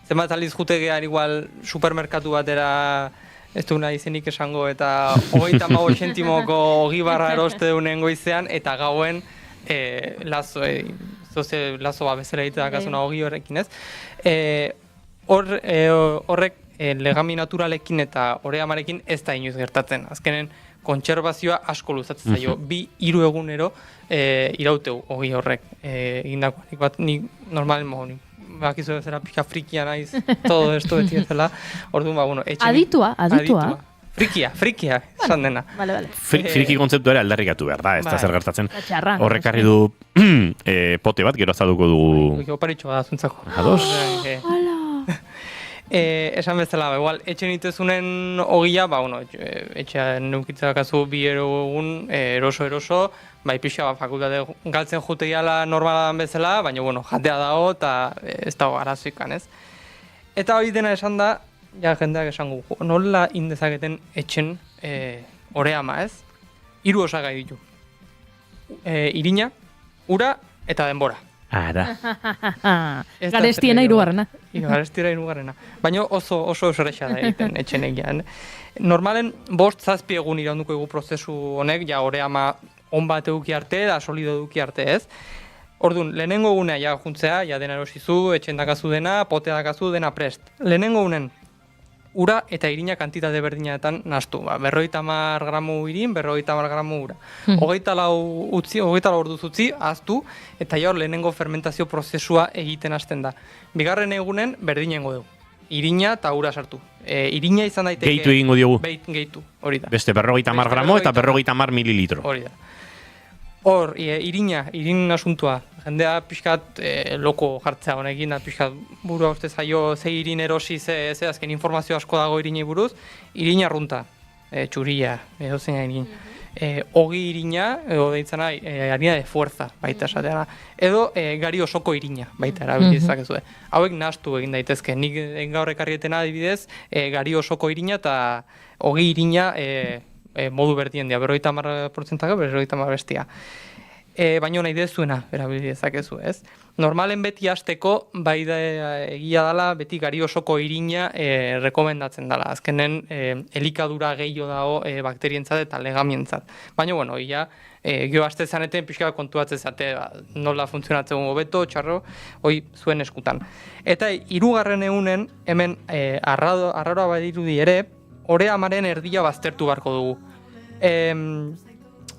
Zenbat aliz jute gehar igual supermerkatu batera ez duna izenik esango, eta 35 zentimoko ogi barra eroste dunen goizean, eta gauen lazo bezala egitea dakazuna ogi horrekin, ez? Horrek legami naturalekin eta oreamarekin ez da inoiz gertatzen. Azkenen kontserbazioa asko luzatzen zaio. 2-3 egunero irauteu ogi horrek egindakoa. Bat nik normalen mogu bakizu bezala pika frikia naiz, todo esto beti bezala. Orduan, bueno, Aditua. Frikia, esan dena. Vale. Friki kontzeptu ere aldarrikatu behar da, ez da zer gertatzen. Horrek harri du pote bat, gero azalduko dugu. Oparitxo da zuntzako. Ados. Esan bezala, igual, etxe nitezunen ogia, etxean neukitzakazu 2 egun, eroso, bai pixa fakultate galtzen jute diala normala dan bezala, baina, jatea dago eta ez dago arazoikan, ez? Eta hori dena esan da, ja jendeak esan gu, nola indezaketen etxen oreama, ez? 3 osagai ditu. Irina, ura eta denbora. Ara. Garestiena 3. Garestiena 3. Baina oso eserreixa da egiten etxen egian. Normalen 5-7 egun iraunduko egu prozesu honek, ja oreama on bat eduki arte, da solido eduki arte, ez? Orduan, lehenengo egunea ja juntzea, ja dena erosizu, etxen dakazu dena, potea dakazu dena prest. Lehenengo egunen, ura eta irina kantitate berdinetan nahastu. 50 gramu irin, 50 gramu ura. 24 orduz utzi, ahaztu, eta ja hor lehenengo fermentazio prozesua egiten hasten da. Bigarren egunen berdinengo dugu. Irina eta ura sartu. Irina izan daiteke... Gehitu egingo diogu. Gehitu, hori da. Beste 50 gramo eta 50 mililitro. Hori da. Hor, irin asuntua, jendea pixkat loko jartzea honekin, pixkat burua uste zaio ze irin erosi, ze azken informazio asko dago irinei buruz, irin arrunta, txuria, zeina irin. Ogi irina, edo deitzena, harina de fuerza, baita esateana. Edo gari osoko irina, baita erabilizak ezue. Hauek nahastu egin daitezke, nik gaur ekarrietena adibidez, gari osoko irina eta ogi irina modu berdien dia, 50%, 50 bestia. Baina nahi dezuena, erabilizak ezu, ez? Normalen beti hasteko, bai da egia dela, beti gari osoko irina rekomendatzen dela. Azkenen elikadura gehiago dago bakterientzat eta legamientzat. Baina, geho haste zaneten pixka kontuatzen zate, nola funtzionatzen hobeto, txarro, hoi zuen eskutan. Eta 3. egunen, hemen arraroa badirudi ere, oreamaren erdia baztertu beharko dugu.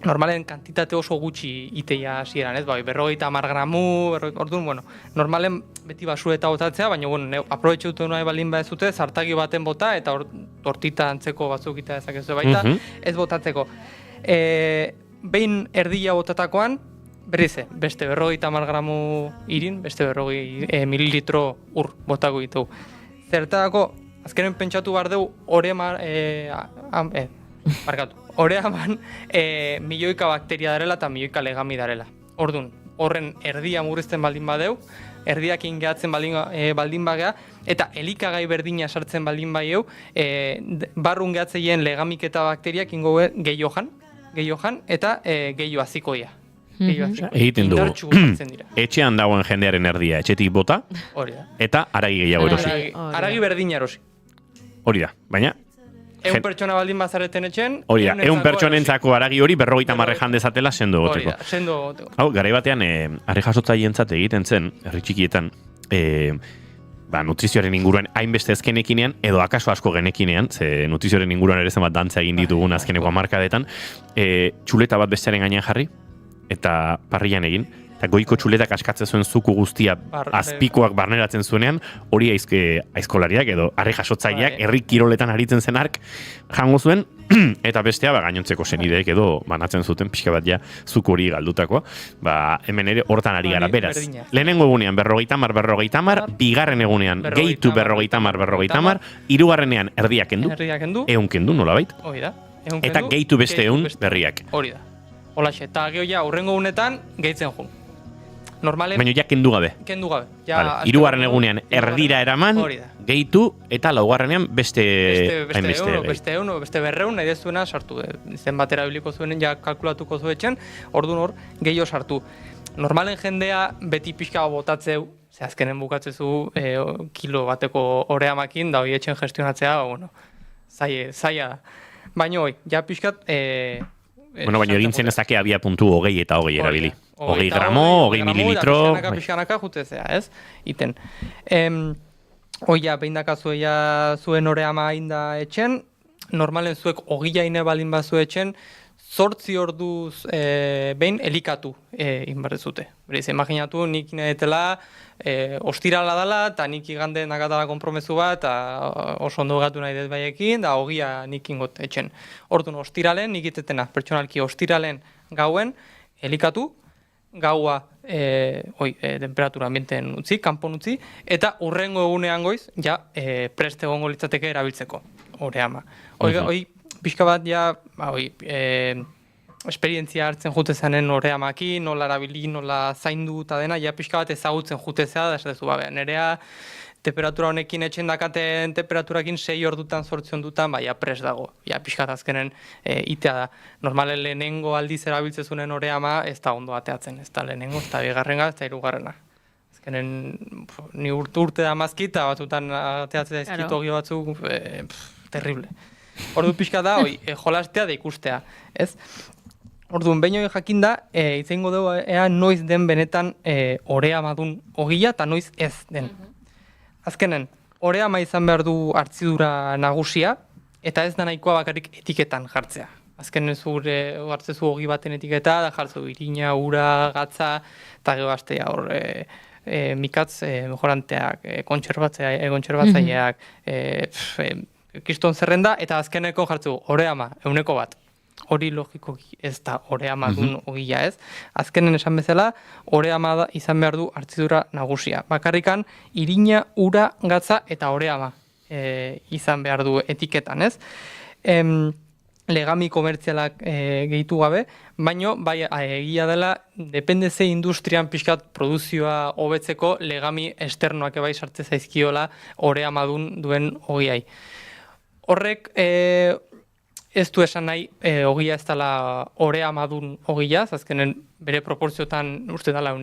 Normalen kantitate oso gutxi iteia hasieran, ez? 50 gramu, orduan, normalen beti basureta botatzea, baina, aprobetxutu nahi baldin badezute, zartagi baten bota, eta tortita antzeko batzuk ita ezakezu baita, ez botatzeko. Behin erdia botatakoan, berrize, beste 50 gramu irin, beste 50 mililitro ur botako ditugu. Zertako, azkenen pentsatu behar dugu, oreaman milioika bakteria darela eta milioika legami darela. Orduan, horren erdia murrizten baldin badeu, erdiak ingeatzen baldin bagea, eta elikagai berdina sartzen baldin baieu, barrun gehatzeien legamik eta bakteriak ingo gehiojan, eta gehio aziko dira. Egiten dugu, etxean dagoen jendearen erdia etxetik bota, eta aragi gehiago erosi. Aragi berdina erosi. Hori da, baina... 100 pertsona baldin bazareten etxen... Hori da, 100 pertsonentzako aragi hori 50 jan dezatela sendo goteko. Hori da, sendo goteko. Hau, garai batean, arri jasotzaientzat egiten zen, herri txikietan, nutrizioaren inguruan hainbeste ezkenekinean, edo akaso asko genekinean, ze nutrizioaren inguruan ere zenbat dantza egin ditugun azkeneko hamarkadetan, txuleta bat bestearen gainean jarri, eta parrilan egin, eta goiko txuletak askatzen zuen zuku guztia azpikoak barneratzen zuenean, hori aizkolariak edo arri jasotzaileak herri kiroletan aritzen zen ark jango zuen, eta bestea gainontzeko senideek edo banatzen zuten pixka bat ja zuku hori galdutakoa, hemen ere hortan ari gara, beraz. Lehenengo egunean 50, bigarren egunean gehitu 50, hirugarrenean erdiak kendu, 100 kendu nolabait, eta gehitu beste 100 berriak. Hori da. Holaxe, eta geho ja, urrengo egunetan gehitzen jun. Normalen... Baina ja kendu gabe. Kendu gabe. Hirugarren egunean erdira eraman, gehitu, eta laugarrenean beste beste 200, nahi dezuena sartu. Zen batera biliko zuenen, ja kalkulatuko zuetxen, orduan hor, gehiago sartu. Normalen jendea beti pixka botatzeu, ze azkenen bukatzezu kilo bateko oreamakin, da hori etxen gestionatzea, zaila da. Baina hoi, ja pixkat... baina egintzen ezake abia puntu 20 eta 20 erabili. 20 gramo, 20 mililitro... Pixkanaka jutezea, ez? Iten. oia, behin zuen oreama inda etxen, normalen zuek ogila ine balin bazu etxen, 8 orduz behin elikatu inbarrezute. Bereiz, imaginatu nik inedetela ostirala dela, eta nik igande nakatala konpromezu bat, eta oso ondo gatu nahi dut baiekin, da ogia nik ingot etxen. Orduan, ostiralen, nik itetena, pertsonalki ostiralen gauen, elikatu, gaua temperatura ambienten utzi, kanpon utzi, eta urrengo egunean goiz, ja, preste egongo litzateke erabiltzeko, oreama. Hoi, pixka bat, ja, esperientzia hartzen jute zanen oreamaki, nola erabili, nola zaindu eta dena, ja, pixka bat ezagutzen jute zea, da esatezu, nerea, temperatura honekin etxen dakaten temperaturakin 6 ordutan 8 ordutan, ja prest dago. Ja, pixkat azkenen itea da. Normalen lehenengo aldiz erabiltzezunen oreama ez da ondo ateatzen. Ez da lehenengo, ez da bigarrenga, ez da hirugarrena. Azkenen ni urte da mazkit, eta batzutan ateatzen daizkit ogio batzuk, terrible. Ordu pixka da, jolastea da ikustea, ez? Orduan, behin hori jakinda, itzengo dugu ea noiz den benetan oreamadun ogia eta noiz ez den. Azkenen, oreama izan behar du hartzidura nagusia, eta ez da nahikoa bakarrik etiketan jartzea. Azkenen zure hartzezu ogi baten etiketa, da jartzu irina, ura, gatza, eta gero hastea hor mikatz mejoranteak, kontserbatzaileak, kiston zerrenda, eta azkeneko jartzu oreama, 100 bat. Hori logikoki ez da oreama dun ogila ez. Azkenen esan bezala, oreama izan behar du hartzidura nagusia. Bakarrikan, irina, ura, gatza eta oreama izan behar du etiketan ez. Legami komertzialak gehitu gabe, baino, bai, egia dela, depende ze industrian pixkat produzioa hobetzeko legami esternoak ebai sartze zaizkiola oreama duen ogiai. Horrek, ez du esan nahi, ogia ez dela oreamadun ogia, azkenen bere proportziotan uste dela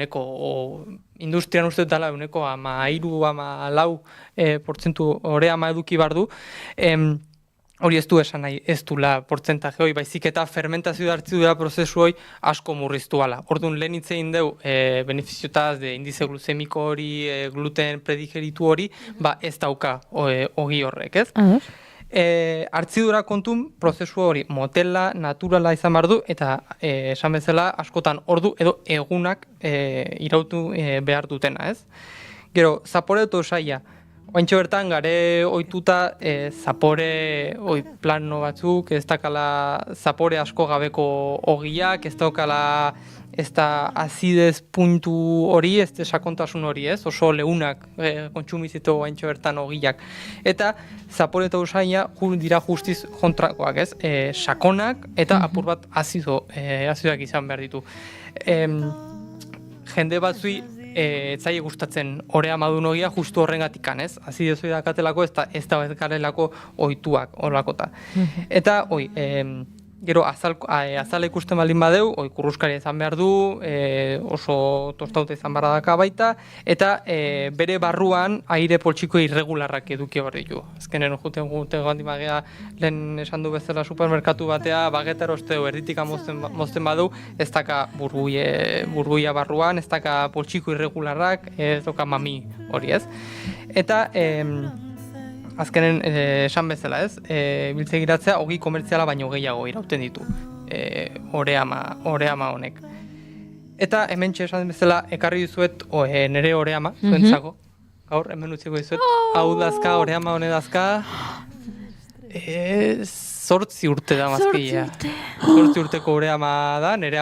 industrian uste dela 13-14% oreama eduki bardu, hori ez du esan nahi, ez dula portzentaje hori, baizik eta fermentazio hartzidura prozesu hori asko murriztu ala. Orduan lehen hitzein deu benefiziotaz de indize glucemiko hori, gluten predigeritu hori, ez dauka ogi horrek, ez? Hartzidura kontun prozesu hori motela, naturala izan behar du, eta esan bezala askotan ordu edo egunak irautu behar dutena, ez? Gero, zapore dut osaia, ointxo bertan gare ohituta zapore plano batzuk, ez dakala zapore asko gabeko ogiak, ez dakala ez da azidez puntu hori, ez da sakontasun hori, ez? Oso leunak kontsumizito ointxo bertan ogiak. Eta zapore eta usaina dira justiz kontrakoak, ez? Sakonak eta apur bat azidoak izan behar ditu. Jende batzui etzaile gustatzen oreamadun ogia justu horrengatikan, ez? Azidezoi dakatelako ez da garelako ohituak horlakota. Eta, gero azala ikusten baldin badeu, kurruskari izan behar du, oso tostauta izan barra daka baita, eta bere barruan aire poltsiko irregularrak eduki behar ditu. Azkenen juten gandhi bagea lehen esan du bezala supermerkatu batea, bageta erosteu erditika mozten badu, ez daka burbuia barruan, ez daka poltsiko irregularrak, ez doka mami hori, ez? Eta azkenen esan bezala, ez? Biltzegiratzea ogi komertziala baino gehiago irauten ditu oreama honek. Eta hemen esan bezala ekarri dizuet nire oreama, zuentzako. Gaur hemen utziko dizuet. Hau dazka, oreama hone dazka. 8 urte da mazkila. 8 urteko oreama da, nire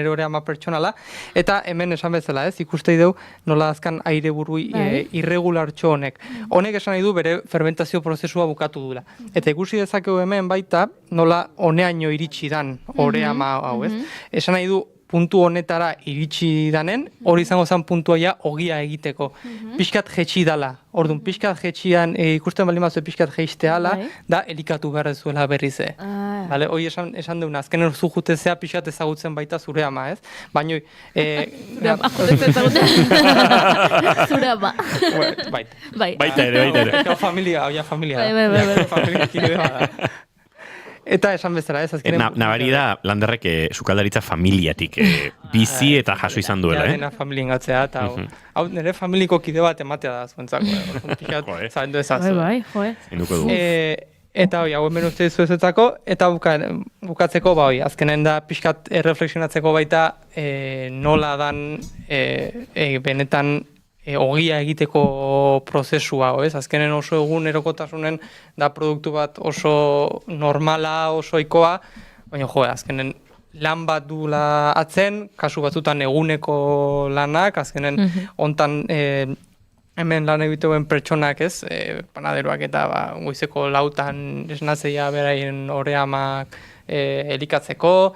oreama pertsonala. Eta hemen esan bezala, ez? Ikustei deu nola azkan aire burui irregulartxo honek. Honek esan nahi du bere fermentazio prozesua bukatu dula. Eta ikusi dezakegu hemen baita nola honeaino iritsi dan oreama hau, ez? Esan nahi du puntu honetara iritsi danen, hori izango zen puntua ogia egiteko. Pixkat jetxi dala. Orduan, pixkat jetxian, ikusten baldin batzue pixkat jeizteala, da elikatu behar zuela berrize. Hori esan deuna, azkenen zu jutezea pixkat ezagutzen baita zure ama, ez? Baina... Zure ama, jodetzen ezagutzen. Zure ama. Baita ere. Familia. Familia kide bada. Eta esan bezala, ez azkenen... Nabari da, Landerrek sukaldaritza familiatik bizi eta jaso izan duela, Dena familien gatzea, eta hau nire familiko kide bat ematea da, zuentzako. Zabendu ezazu. Bai, joe. Induko dugu. Eta hau hemen uste dizu ezetzako, eta bukatzeko, azkenen da pixkat reflexionatzeko baita nola dan benetan ogia egiteko prozesua, ez? Azkenen oso egunerokotasunen da produktu bat oso normala, oso ohikoa, baina azkenen lan bat dula atzen, kasu batzutan eguneko lanak, azkenen hontan hemen lan egiteuen pertsonak, ez? Panaderoak eta goizeko lautan esnatzea beraien oreamak elikatzeko,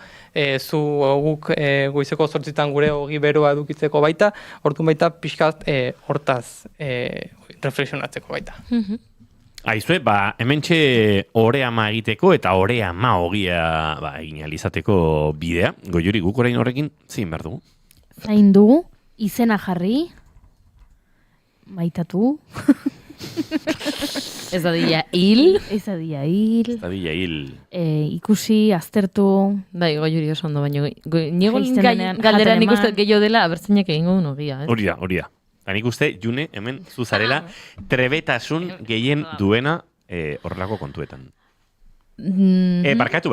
zu guk goizeko 8 gure ogi beroa edukitzeko baita, orduan baita pixkat hortaz reflexionatzeko baita. Aizue, hementxe oreama egiteko eta oreama ogia egin alizateko bidea. Goiuri, guk orain horrekin zein behar dugu? Zain dugu, izena jarri, maitatu. Ez dadila hil. Ikusi, aztertu. Bai, Goiuri oso ondo, baina nigon galdera nik uste gehiago dela abertzainak egingo duen ogia. Hori da. Nik uste, June, hemen zuzarela, trebetasun gehien duena horrelako kontuetan. Barkatu.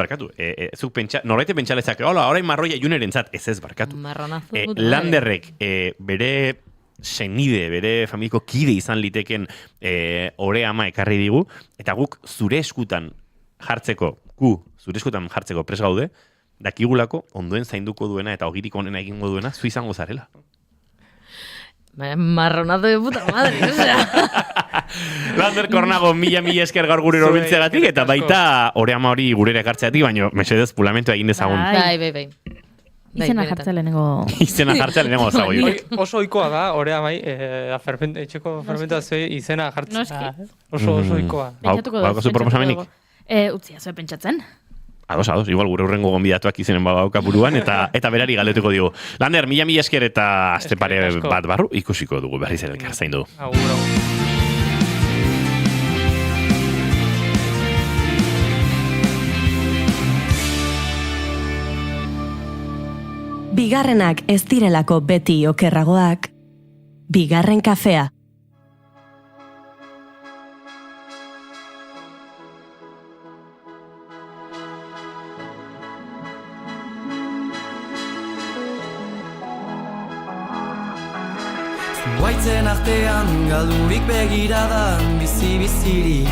Zuk norbaite pentsalezak, orain marroia Juneren zat, ez barkatu. Landerrek bere senide, bere familiko kide izan liteken ore ama ekarri digu, eta guk zure eskutan jartzeko pres gaude, dakigulako ondoen zainduko duena eta ogirik onena egingo duena, zu izango zarela. Marronazo de puta madre, o sea. Lander Kornago, mila esker gaur gure horbiltzeagatik, eta baita ore ama hori gurera ekartzeatik, baina mesedez pulamentu egin dezagun. Bai. Izena jartzea lehenengo zago. Oso ohikoa da, orea etxeko fermentazioa izena jartzea. Oso ohikoa. Bauko zu proposamenik? Utzia, zue pentsatzen. Ados, igual gure urrengo gonbidatuak izenen badauka buruan, eta berari galdetuko digu. Lander, mila esker eta azte pare bat barru, ikusiko dugu berriz ere elkar zain du. Bigarrenak ez direlako beti okerragoak, bigarren kafea. Zuaitzen artean galdurik begiradan bizi-biziri.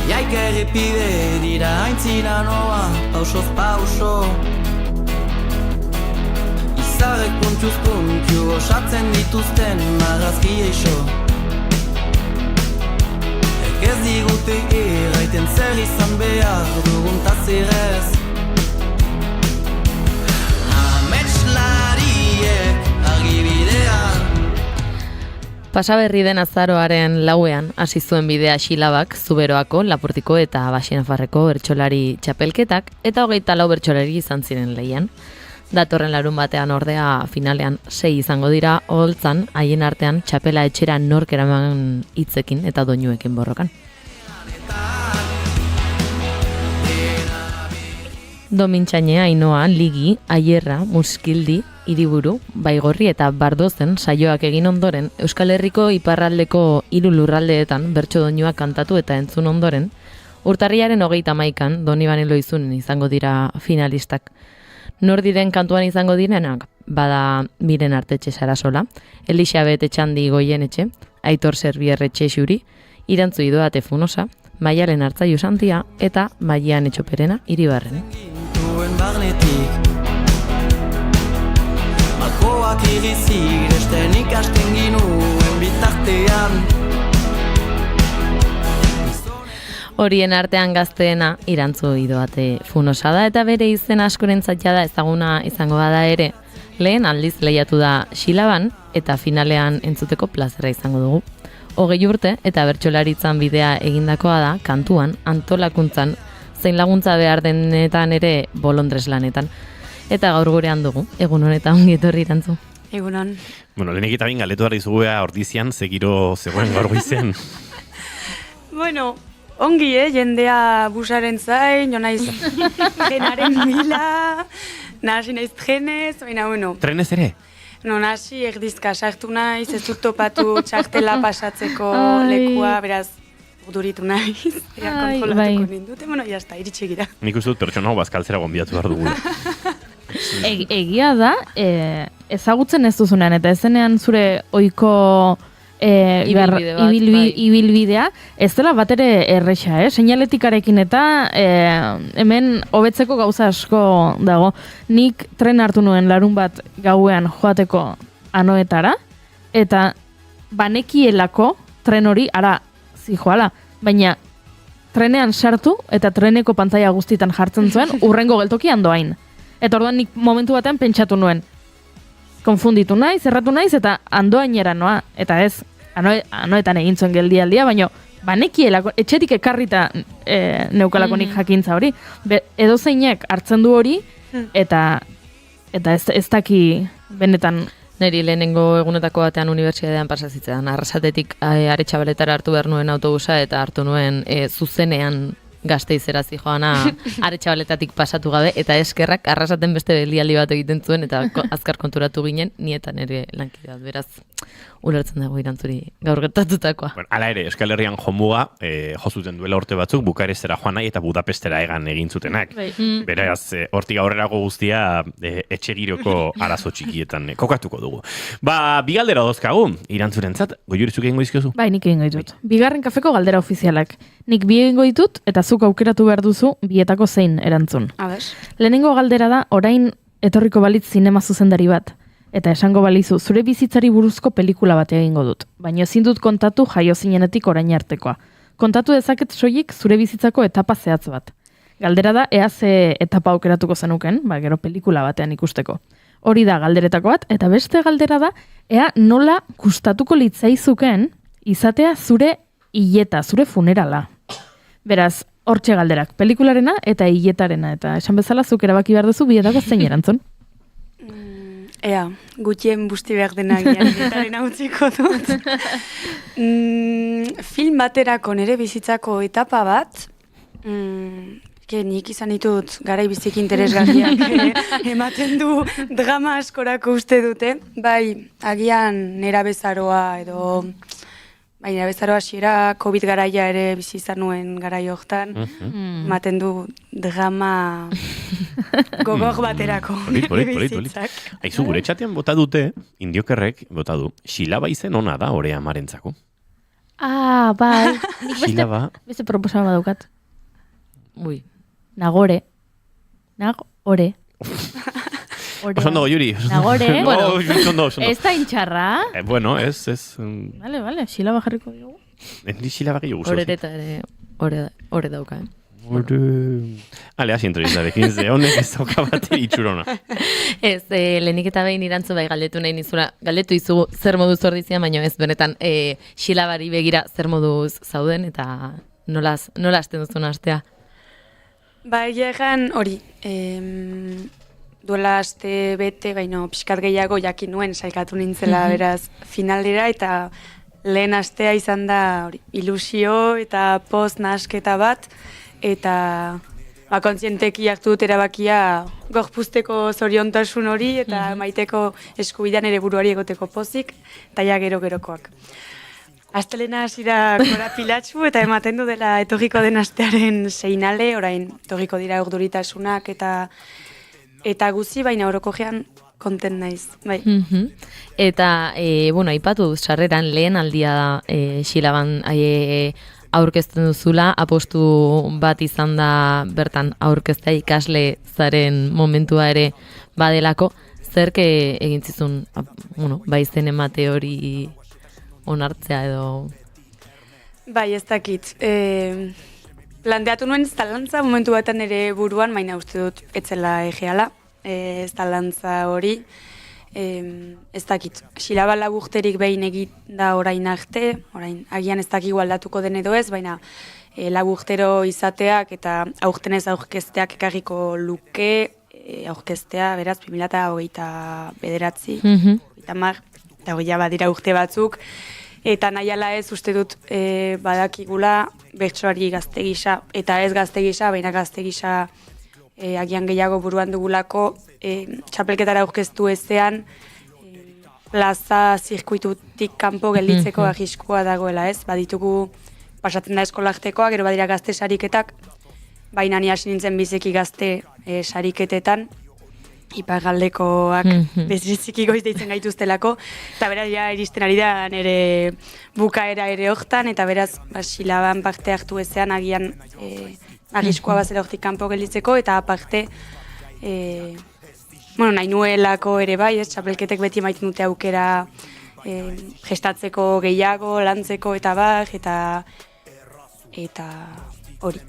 Iaik errepide dira aintzina noa, pausoz pauso. Izarrek puntuz puntu osatzen dituzten marrazki eixo. Ez digute erraiten zer izan behar dugun tazirez. Ametslariek argibidean. Pasaberri den azaroaren lauean hasi zuen bidea Xilabak, Zuberoako, Lapurtiko eta Baxenafarreko bertsolari txapelketak eta 24 bertsolari izan ziren lehian. Datorren larun batean ordea finalean 6 izango dira oholtzan, haien artean txapela etxera nork eraman hitzekin eta doinuekin borrokan. Domintxaine, Ainoa, Ligi, Aierra, Muskildi, Hiriburu, Baigorri eta Bardozen saioak egin ondoren, Euskal Herriko iparraldeko 3 lurraldeetan bertso doinuak kantatu eta entzun ondoren, urtarriaren 31an Donibane Loizunen izango dira finalistak. Nor diren kantuan izango direnak? Bada Miren Artetxe Sarasola, Elixabet Etxandi Goienetxe, Aitor Serbierretxe Xuri, Irantzu Idoate Funosa, Maialen Artzaiu Santia eta Maian Etxoperena Iribarren. Malkoak irizik desten ikasten ginuen bitartean. Horien artean gazteena Irantzu Idoate Funosa da eta bere izen askorentzat da ezaguna izango bada ere, lehen aldiz lehiatu da Xilaban eta finalean entzuteko plazera izango dugu. 20 urte eta bertsolaritzan bidea egindakoa da kantuan, antolakuntzan, zein laguntza behar denetan ere bolondres lanetan. Eta gaur gurean dugu, egun honetan ongi etorri Irantzu. Egunon. Bueno, lehenik eta bain galetu behar izuguea ordizian, zegiro zegoen gaur goizen. Bueno, Ongi, jendea busaren zain, jo naiz trenaren bila, nahasi naiz trenez, baina, bueno. Trenez ere? No, nahasi erdizka sartu naiz, ez dut topatu txartela pasatzeko lekua, beraz, urduritu naiz, kontrolatuko nindute, bueno, jazta, iritsi gira. Nik uste dut pertsona hau bazkaltzera gonbiatu behar dugu. Egia da, ezagutzen ez duzunean, eta ezenean zure ohiko ibilbidea, ez dela bat ere erresa, seinaletikarekin eta hemen hobetzeko gauza asko dago. Nik tren hartu nuen larun bat gauean joateko Anoetara, eta banekielako tren hori, ara zijoala, baina trenean sartu eta treneko pantaila guztietan jartzen zuen urrengo geltokian doain. Eta orduan nik momentu batean pentsatu nuen. Konfunditu naiz, erratu naiz, eta andoainera noa. Eta ez, Anoetan egin zuen geldialdia, baina banekielako, etxetik ekarrita neukalako nik jakintza hori. Edo zeinek hartzen du hori, eta ez daki benetan. Neri lehenengo egunetako batean unibertsitatean pasazitzean. Arrasatetik Aretxabaletara hartu behar nuen autobusa, eta hartu nuen zuzenean Gasteizera zijoana Aretxabaletatik pasatu gabe, eta eskerrak Arrasaten beste geldialdi bat egiten zuen, eta azkar konturatu ginen, nietan ere lankide bat, beraz, ulertzen dago irantzuri gaur gertatutakoa. Bueno, ala ere, Euskal Herrian jomuga, jozuten duela urte batzuk, Bukarestera joan nahi eta Budapestera egan egin zutenak. Beraz, hortik aurrerako guztia etxegiroko arazo txikietan kokatuko dugu. Ba, bi galdera dozkagu, irantzurentzat, Goiurizuk egingo izkiozu? Bai, nik egingo ditut. Bigarren kafeko galdera ofizialak. Nik bi egingo ditut, eta zuk aukeratu behar duzu bietako zein erantzun. Lehenengo galdera da, orain etorriko balitz zinema zuzendari bat. Eta esango balizu, zure bizitzari buruzko pelikula bat egingo dut. Baina ezin dut kontatu jaio zinenetik orain artekoa. Kontatu dezaket soilik zure bizitzako etapa zehatz bat. Galdera da, ea ze etapa aukeratuko zenuken, gero pelikula batean ikusteko. Hori da galderetako bat, eta beste galdera da, ea nola gustatuko litzaizuken izatea zure hileta, zure funerala. Beraz, hortxe galderak, pelikularena eta hiletarena, eta esan bezala zuk erabaki behar duzu bietako zein erantzun. Ea, gutxien busti behar denak hiletaren hautziko dut. Film baterako nire bizitzako etapa bat, nik izan ditut garai bizik interesgarriak ematen du drama askorako uste dute, bai, agian nera bezaroa edo... Baina bezaroa hasiera COVID garaia ere bizi izan nuen garai hortan, ematen du drama gogor baterako bizitzak. Aizu, gure txatean bota dute, Indiokerrek bota du, Xilaba izen ona da Orea Marentzako. Bai. Xilaba. Beste proposama daukat. Ui. Nagore. Osondo, Yuri. Nagore. Osondo. Ez da intxarra. Bueno, ez. Vale, xilaba jarriko dugu. Endi xilaba gehiago. Horereta ere, hore dauka, Ale, hasi entrevistarekin, ze honek ez dauka bate itxurona. Ez, lehenik eta behin irantzu bai galdetu nahi nizura, galdetu izugu zer moduz ordizia, baina ez benetan xilabari begira zer moduz zauden, eta nola hasten duzun astea? Bai, egan hori, duela aste bete, baino pixkat gehiago jakin nuen saikatu nintzela beraz finalera, eta lehen astea izan da ilusio eta post nahasketa bat, eta kontzienteki hartu dut erabakia gorpuzteko zoriontasun hori, eta maiteko eskubidean ere buruari egoteko pozik, eta ja gero-gerokoak. Astelena hasira korapilatsu eta ematen du dela etorriko den astearen seinale, orain etorriko dira urduritasunak eta guzi, baina orokojean konten naiz, bai. Eta, aipatu sarreran lehen aldia da Xilaban aurkezten duzula, apostu bat izan da bertan aurkeztea ikasle zaren momentua ere badelako, zerk egin zizun, baizen emate hori onartzea edo... Bai, ez dakit. Planteatu nuen zalantza momentu batean ere buruan, baina uste dut etzela egeala, zalantza hori. Ez dakit, Xilaba laburterik behin egit da orain arte, orain agian ez dakigu aldatuko den edo ez, baina laburtero izateak eta aurtenez aurkezteak ekarriko luke, aurkeztea, beraz, 2029, eta 30 badira urte batzuk, Eta nahi ala ez uste dut badakigula bertsolari gazte gisa, eta ez gazte gisa, baina gazte gisa agian gehiago buruan dugulako, txapelketara aurkeztu ezean, plaza zirkuitutik kanpo gelditzeko arriskua dagoela, ez? Baditugu pasatzen da eskolartekoa, gero badira gazte sariketak, baina ni hasi nintzen biziki gazte sariketetan, iparraldekoak beziziki goiz deitzen gaituztelako, eta beraz ja iristen ari da nire bukaera ere hortan, eta beraz silaban parte hartu ezean agian arriskua bazera hortik kanpo gelditzeko, eta aparte nahi nuelako ere bai, txapelketek beti maiten dute aukera gestatzeko gehiago, lantzeko eta bar, eta hori.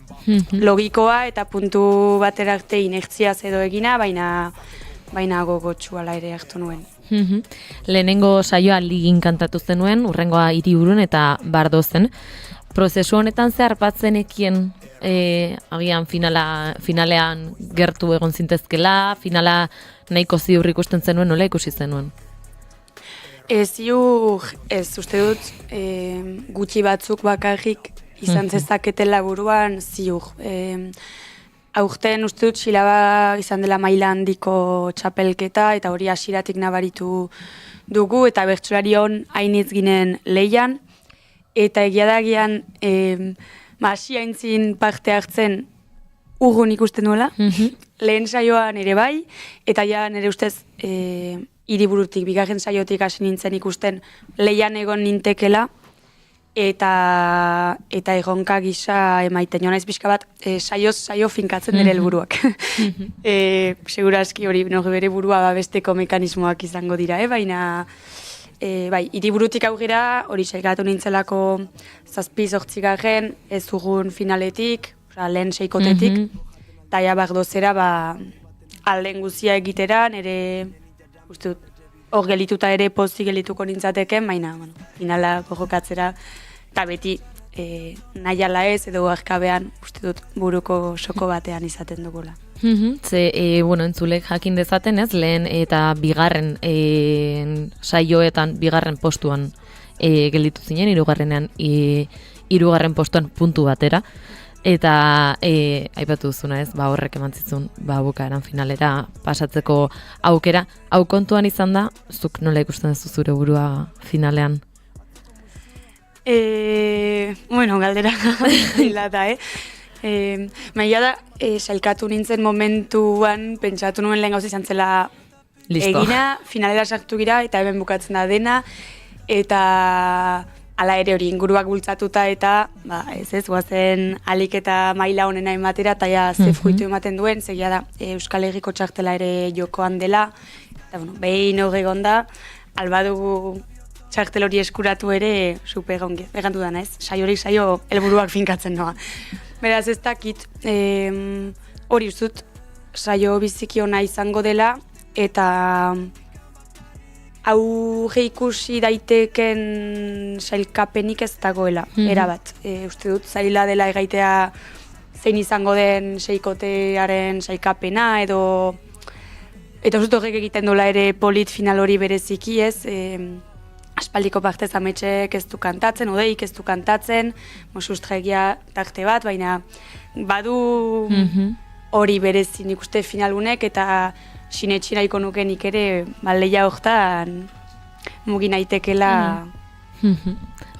Logikoa eta puntu batera arte inertziaz edo egina, baina gogotsuala ere hartu nuen. Lehenengo saioa Ligin kantatu zenuen, urrengoa Hiriburun eta Bardozen. Prozesu honetan zehar batzenekien agian finalean gertu egon zintezkela, finala nahiko ziur ikusten zenuen, nola ikusi zenuen? Ziur, uste dut gutxi batzuk bakarrik izan zezaketela buruan ziur. Aurten uste dut silaba izan dela maila handiko txapelketa eta hori hasieratik nabaritu dugu eta bertsolari hon hainitz ginen leian eta egia dagian hasi haintzin parte hartzen urrun ikusten duela, lehen saioan ere bai, eta ja nire ustez Hiriburutik, bigarren saiotik hasi nintzen ikusten leian egon nintekela, eta erronka gisa emaiten jo naiz pixka bat saio finkatzen dira helburuak. Segurazki hori bere burua babesteko mekanismoak izango dira, baina bai, Hiriburutik aurrera hori sailkatu nintzelako 7-8 ez dugun finaletik, lehen 6kotetik, eta ja Bardozera alden guzia egiteran, ere uste dut hor gelituta ere pozik gelituko nintzateken, baina finala borrokatzera, eta beti nahi ala ez edo arkabean uste dut buruko soko batean izaten dugula. Entzulek jakin dezaten ez, lehen eta bigarren saioetan bigarren postuan gelditu zinen, hirugarren postuan puntu batera, eta aipatu duzuna ez, horrek eman zizun bukaeran finalera pasatzeko aukera. Hau kontuan izan da, zuk nola ikusten duzu zure burua finalean? Galdera hilata, maila da, sailkatu nintzen momentuan, pentsatu nuen lehen gauz izan zela egina, finalera sartu gira, eta hemen bukatzen da dena, eta ala ere hori inguruak bultzatuta eta ez guazen alik eta maila honena ematera, eta ja ze fruitu ematen duen, segia da Euskal Herriko txartela ere jokoan dela, eta behin horregon da, albadugu txartel hori eskuratu ere super ongi, egantu dana ez, saio helburuak finkatzen noa. Beraz ez dakit, hori uzut, saio biziki ona izango dela, eta aurre ikusi daiteken sailkapenik ez dagoela, erabat. Uste dut, zaila dela egaitea zein izango den seikotearen sailkapena, eta uste dut horrek egiten dola ere polit final hori bereziki ez, aspaldiko partez ametxek ez du kantatzen, odeik ez du kantatzen, sustregia tarte bat, baina badu hori berezi nik uste finalunek, eta sinetxiraiko nukenik ere leia hortan mugin aitekela.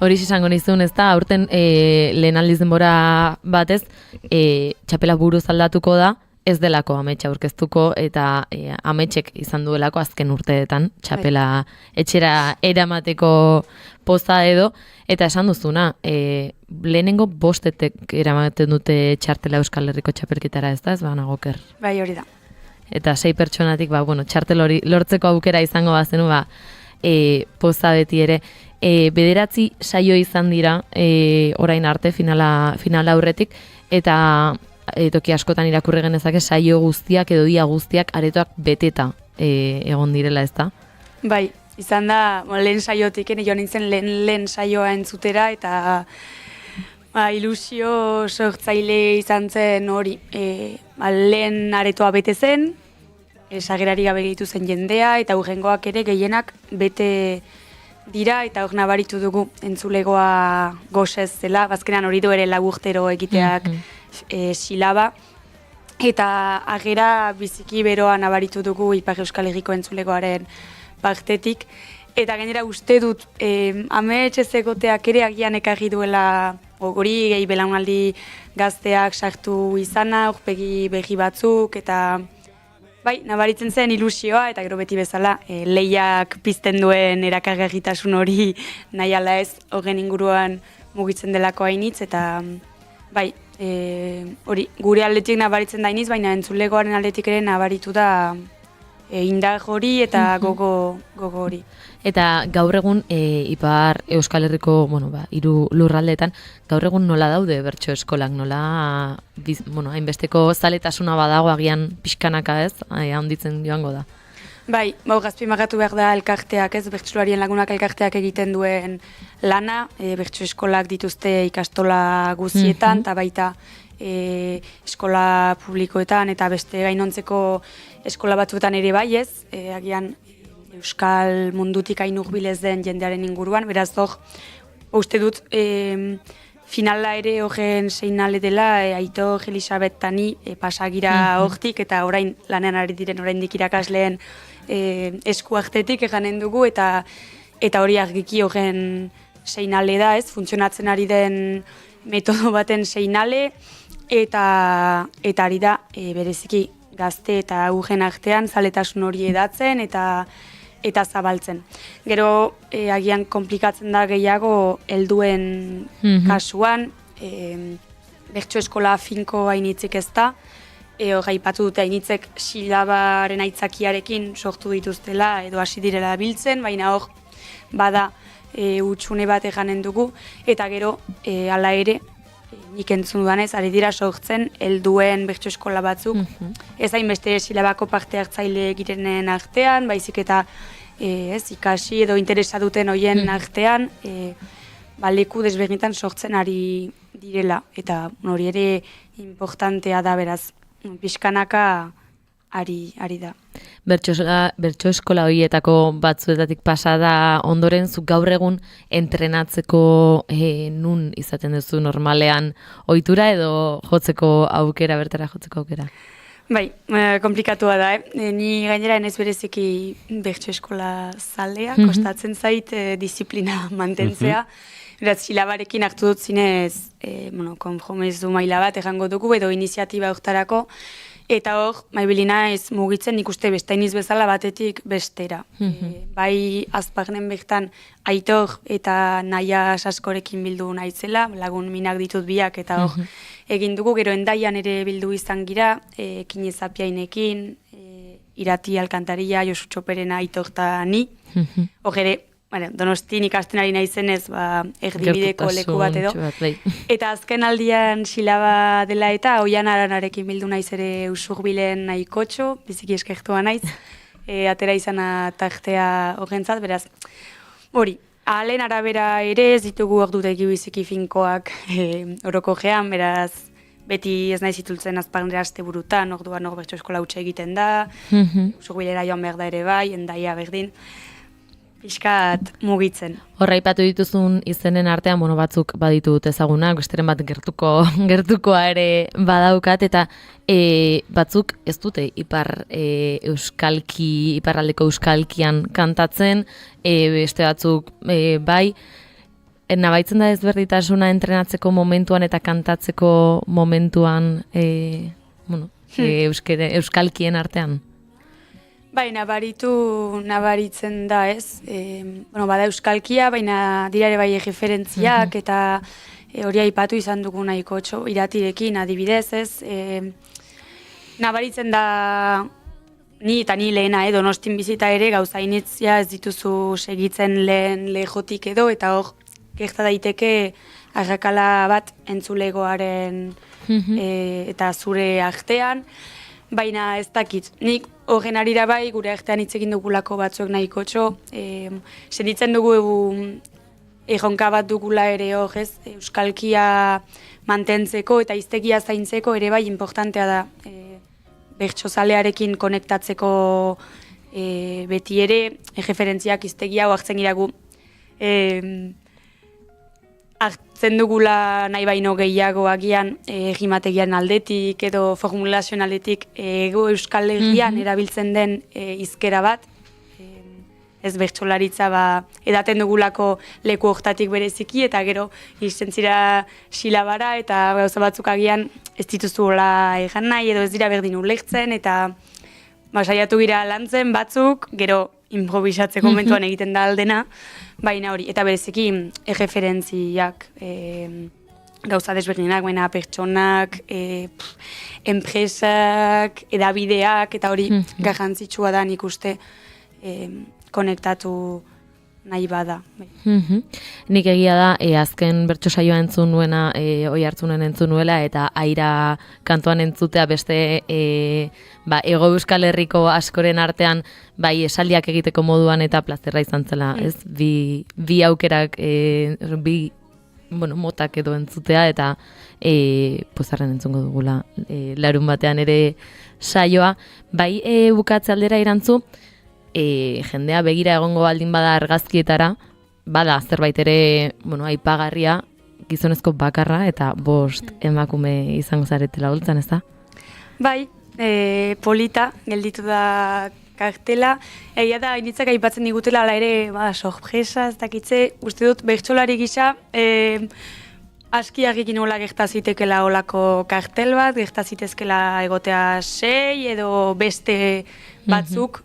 Hori izango nizun, ez da, aurten lehen aldiz denbora batez, txapela buruz aldatuko da, ez delako ametsa aurkeztuko eta ametxek izan duelako azken urteetan txapela etxera eramateko poza edo, eta esan duzuna, lehenengo bostetek eramaten dute txartela Euskal Herriko txapelketara, ez da, ez nagoker. Bai, hori da. Eta 6 pertsonatik, txartel hori lortzeko aukera izango bazenu, poza beti ere. 9 saio izan dira, orain arte, finala aurretik, eta toki askotan irakurri genezake saio guztiak edo dia guztiak aretoak beteta egon direla, ez da? Bai, izan da, lehen saiotik, jo nintzen lehen saioa entzutera, eta ilusio sortzaile izan zen hori, lehen aretoa bete zen, sagerari gabe gehitu zen jendea, eta urrengoak ere gehienak bete dira, eta hor nabaritu dugu entzulegoa gozez zela, bazkenan hori du ere lagurtero egiteak silaba, eta agera biziki beroa nabaritu dugu Ipar Euskal Herriko entzulegoaren partetik, eta gainera uste dut amets ez egoteak ere agian ekarri duela hori gehi belaunaldi gazteak sartu izana, aurpegi berri batzuk, eta bai, nabaritzen zen ilusioa, eta gero beti bezala lehiak pizten duen erakargarritasun hori nahi ala ez, horren inguruan mugitzen delako hainitz, eta bai, hori, gure aldetik nabaritzen da iniz, baina entzulegoaren aldetik ere nabaritu da indar hori eta gogo hori. Eta gaur egun Ipar Euskal Herriko, hiru lurraldeetan, gaur egun nola daude bertso eskolak, nola, hainbesteko zaletasuna badago agian pixkanaka ez, handitzen joango da. Bai, azpimarratu behar da elkarteak ez, bertsolarien lagunak elkarteak egiten duen lana, bertso eskolak dituzte ikastola guztietan, eta baita eskola publikoetan eta beste gainontzeko eskola batzuetan ere bai ez, agian Euskal mundutik hain hurbilez den jendearen inguruan, beraz hor, uste dut finala ere horren seinale dela, Aitor Elisabet Tani pasagira hortik, eta orain lanean ari diren oraindik irakasleen eskuartetik eganen dugu, eta hori argiki horren seinale da, ez, funtzionatzen ari den metodo baten seinale, eta ari da bereziki gazte eta aurren artean zaletasun hori edatzen eta zabaltzen. Gero agian komplikatzen da gehiago helduen kasuan, bertso eskola finko hainitzik ez da, gaipatu dute hainitzek silabaren aitzakiarekin sortu dituztela edo hasi direla biltzen, baina hor bada hutsune bat eganen dugu, eta gero hala ere, nik entzun dudanez, ari dira sortzen helduen bertso eskola batzuk, ez hainbeste silabako parte hartzaile girenen artean, baizik eta ikasi edo interesa duten hoien artean, leku desberdinetan sortzen ari direla, eta hori ere importantea da, beraz, pixkanaka ari da. Bertso eskola horietako batzuetatik pasada ondoren, zuk gaur egun entrenatzeko nun izaten duzu normalean ohitura edo jotzeko aukera, bertara jotzeko aukera? Bai, komplikatua da, Ni gainera enez bereziki bertso eskola zalea, kostatzen zait disiplina mantentzea. Beraz, silabarekin hartu dut zinez, konpromezu maila bat egango dugu, edo iniziatiba hortarako, eta hor, maibilina ez mugitzen ikuste bestainiz bezala batetik bestera. Bai, azpagnen bertan Aitor eta Naia Saskorekin bildu naizela, lagun minak ditut biak, eta hor, egin dugu, gero Endaian ere bildu izan gira, Kine Zapiainekin, Irati Alkantaria, Josu Txoperena, Aitor eta ni. Hor ere, Donostin ikasten ari naizenez, erdibideko leku bat edo. Eta azken aldian silaba dela eta Oian Aranarekin bildu naiz ere Usurbilen nahikotxo, biziki eskertua naiz, atera izana tartea horrentzat, beraz. Hori, ahalen arabera ere ez ditugu ordutegi biziki finkoak orokogean, beraz, beti ez naiz itultzen azpagnera asteburutan, orduan hor bertso eskola hutsa egiten da, Usurbilera joan behar da ere bai, Endaia berdin, pixkat mugitzen. Horra aipatu dituzun izenen artean, batzuk baditu dut ezagunak, besteren bat gertukoa ere badaukat, eta batzuk ez dute iparraldeko euskalkian kantatzen, beste batzuk bai, nabaitzen da ezberditasuna entrenatzeko momentuan eta kantatzeko momentuan euskalkien artean? Bai, nabaritzen da ez. Bada euskalkia, baina dira ere bai referentziak, eta hori aipatu izan dugu nahiko Iratirekin adibidez ez. Nabaritzen da ni eta ni lehena Donostin bizita ere gauza initzia ez dituzu segitzen lehen lehotik edo, eta hor gerta daiteke arrakala bat entzulegoaren eta zure artean, baina ez dakit. Nik horren arira bai, gure artean hitz egin dugulako batzuek nahiko sentitzen dugu erronka bat dugula ere hor, ez, euskalkia mantentzeko eta hiztegia zaintzeko ere bai importantea da bertsozalearekin konektatzeko beti ere referentziak hiztegia hartzen gira gu hartzen dugula nahi baino gehiago agian egimategian aldetik edo formulazioan aldetik ego Euskal Herrian erabiltzen den hizkera bat, ez bertsolaritza edaten dugulako leku hortatik bereziki, eta gero iristen zira silabara, eta gauza batzuk agian ez dituzuela egan nahi, edo ez dira berdin ulertzen, eta saiatu gira lantzen batzuk, gero improvisatzeko momentuan egiten da aldena, baina hori, eta bereziki erreferentziak, gauza desberdinak, baina pertsonak, enpresak, edabideak, eta hori garrantzitsua da nik uste konektatu nahi bada. Nik egia da, azken bertso saioa entzun nuena, oi hartzunen entzun nuela, eta aira kantuan entzutea beste Ego Euskal Herriko askoren artean bai esaldiak egiteko moduan eta plazerra izan zela, ez? Bi aukerak, bi motak edo entzutea, eta pozarren entzungo dugula larun batean ere saioa. Bai bukatze aldera irantzu, jendea begira egongo baldin bada argazkietara, bada zerbait ere, aipagarria, gizonezko bakarra eta 5 emakume izango zaretela holtzan, ez da? Bai, polita, gelditu da kartela, egia da, initzak aipatzen digutela, ala ere, sorpresa, ez dakitze, uste dut, bertsolari gisa, aski argikin hola gertazitekeela olako kartel bat, gertazitezkela egotea 6 edo beste batzuk,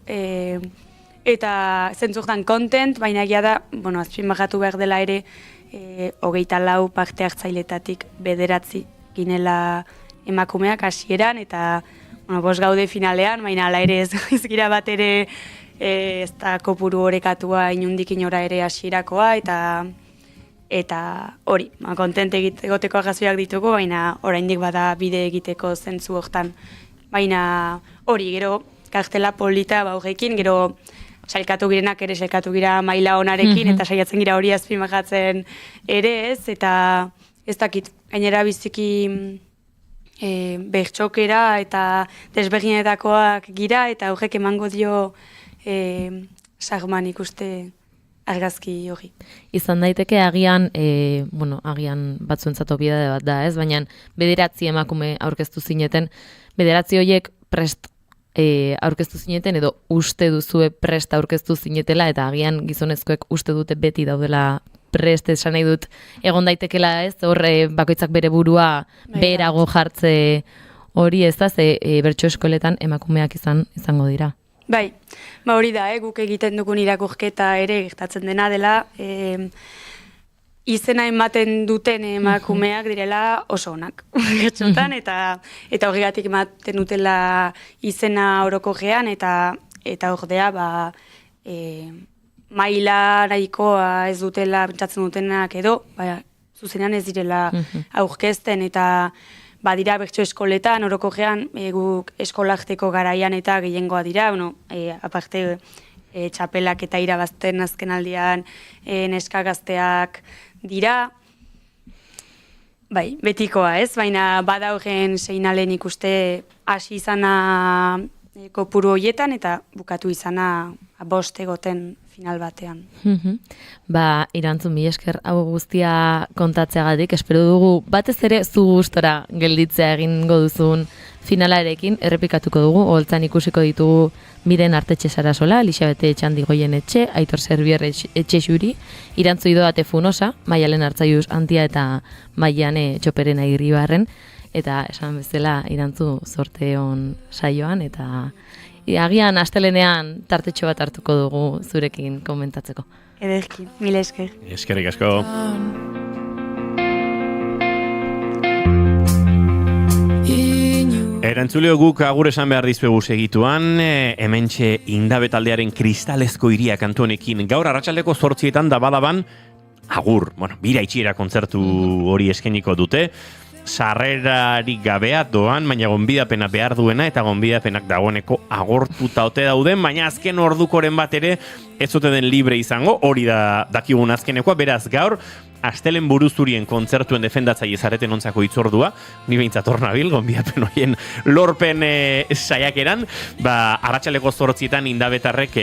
eta zentzurtan content, baina egia da, azpimarratu behar dela ere, 24 parte hartzailetatik 9 ginela emakumeak hasieran, eta 5 gaude finalean, baina ala ere ez gira bat ere ez da kopuru orekatua inundik inora ere hasierakoa, eta hori, kontent egoteko arrazoiak ditugu, baina oraindik bada bide egiteko zentzu hortan. Baina hori, gero kartela polita horrekin, gero sailkatu girenak ere sailkatu gira maila onarekin, eta saiatzen gira hori azpimarratzen ere ez, eta ez dakit, gainera biziki bertxokera eta desberdinetakoak gira, eta horrek emango dio sarman ikuste argazki hori. Izan daiteke agian, agian batzuentzat obidade bat da, ez? Baina 9 emakume aurkeztu zineten, 9 horiek prest aurkeztu zineten, edo uste duzue prest aurkeztu zinetela, eta agian gizonezkoek uste dute beti daudela prest, esan nahi dut, egon daitekela, ez? Horre bakoitzak bere burua beherago jartze hori, ez da, ze bertso eskoletan emakumeak izango dira. Bai, hori da, guk egiten dugun irakurketa ere gertatzen dena dela, izena ematen duten emakumeak direla oso onak gertxotan, eta horregatik ematen dutela izena orokorrean, eta ordea maila nahikoa ez dutela pentsatzen dutenak edo, zuzenean ez direla aurkezten, eta badira bertso eskoletan, orokorrean, guk eskolarteko garaian eta gehiengoa dira, aparte txapelak eta irabazten azken aldian neska gazteak dira, bai, betikoa ez, baina bada horren seinalen ikuste hasi izana kopuru horietan eta bukatu izana 5 egoten final batean. Irantzun, mila esker hau guztia kontatzeagatik, espero dugu batez ere zu gustora gelditzea egingo duzun finalarekin, errepikatuko dugu, holtzan ikusiko ditugu Miren Artetxe Sarasola, Elixabete Etxandigoien etxe, Aitor Serbier etxe xuri, Irantzu Idoate Funosa, Maialen Artzaiuz Antia eta Maiane Txoperena Irribarren, eta esan bezala Irantzu zorte on saioan, eta agian astelenean tartetxo bat hartuko dugu zurekin komentatzeko. Ederki, mila esker. Eskerrik asko. Erantzuleo guk agur esan behar dizuegu segituan, hementxe Indabe taldearen Kristalezko Hiria kantu honekin gaur arratsaldeko 8 da badaban, agur, bira itxiera kontzertu hori eskainiko dute, sarrerarik gabea doan, baina gonbidapena behar duena, eta gonbidapenak dagoeneko agortuta ote dauden, baina azken ordukoren bat ere ez ote den libre izango, hori da dakigun azkenekoa, beraz gaur, astelen buruzurien kontzertuen defendatzaile zareten ontzako itzordua, ni behintzat hor nabil, gonbidapen horien lorpen saiakeran, arratsaleko 8 indabetarrek,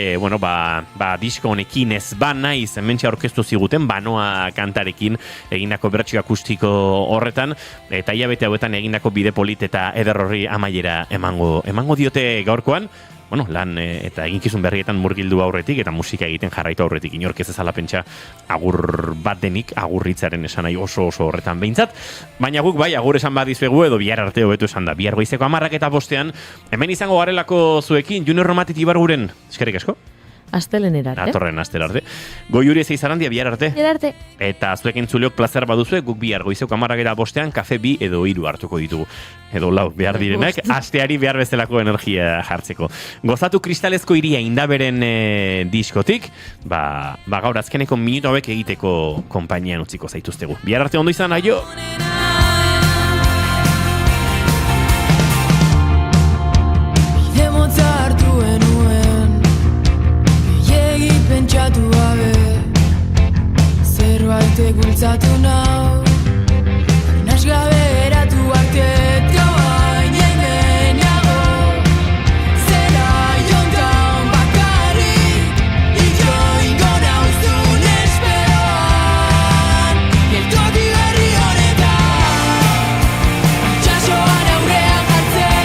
disko honekin ez naiz, hementxe aurkeztu ziguten, banoa kantarekin egindako bertsio akustiko horretan, eta hilabete hauetan egindako bide polit eta eder horri amaiera emango diote gaurkoan, lan eta eginkizun berrietan murgildu aurretik eta musika egiten jarraitu aurretik inork ez ezala pentsa agur bat denik, agurritzaren esan nahi oso horretan behintzat, baina guk bai agur esan badizuegu edo bihar arte hobetu esan da, bihar goizeko 10:05 hemen izango garelako zuekin, Junior Romatit Ibarguren, eskerrik asko? Astelenera arte. Datorren astera arte. Goiuri ez izarandia bihar arte. Bihar arte. Eta zuek entzuleok plazer baduzue, guk bihar goizeko 10:05 kafe 2 edo 3 hartuko ditugu. Edo 4 behar direnak, asteari behar bezalako energia jartzeko. Gozatu kristalezko iria indaberen diskotik, gaur azkeneko minutu hauek egiteko konpainian utziko zaituztegu. Bihar arte ondo izan, aio! Pentsatu gabe zerbaitek bultzatu nau Nas gabe eratu arte Trabain hemen nago Zera jontan bakarrik Itxoingo nauzun esperoan Geltoki berri honetan Txasoan aurrean jartzen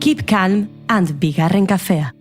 Keep calm and bigarren kafea.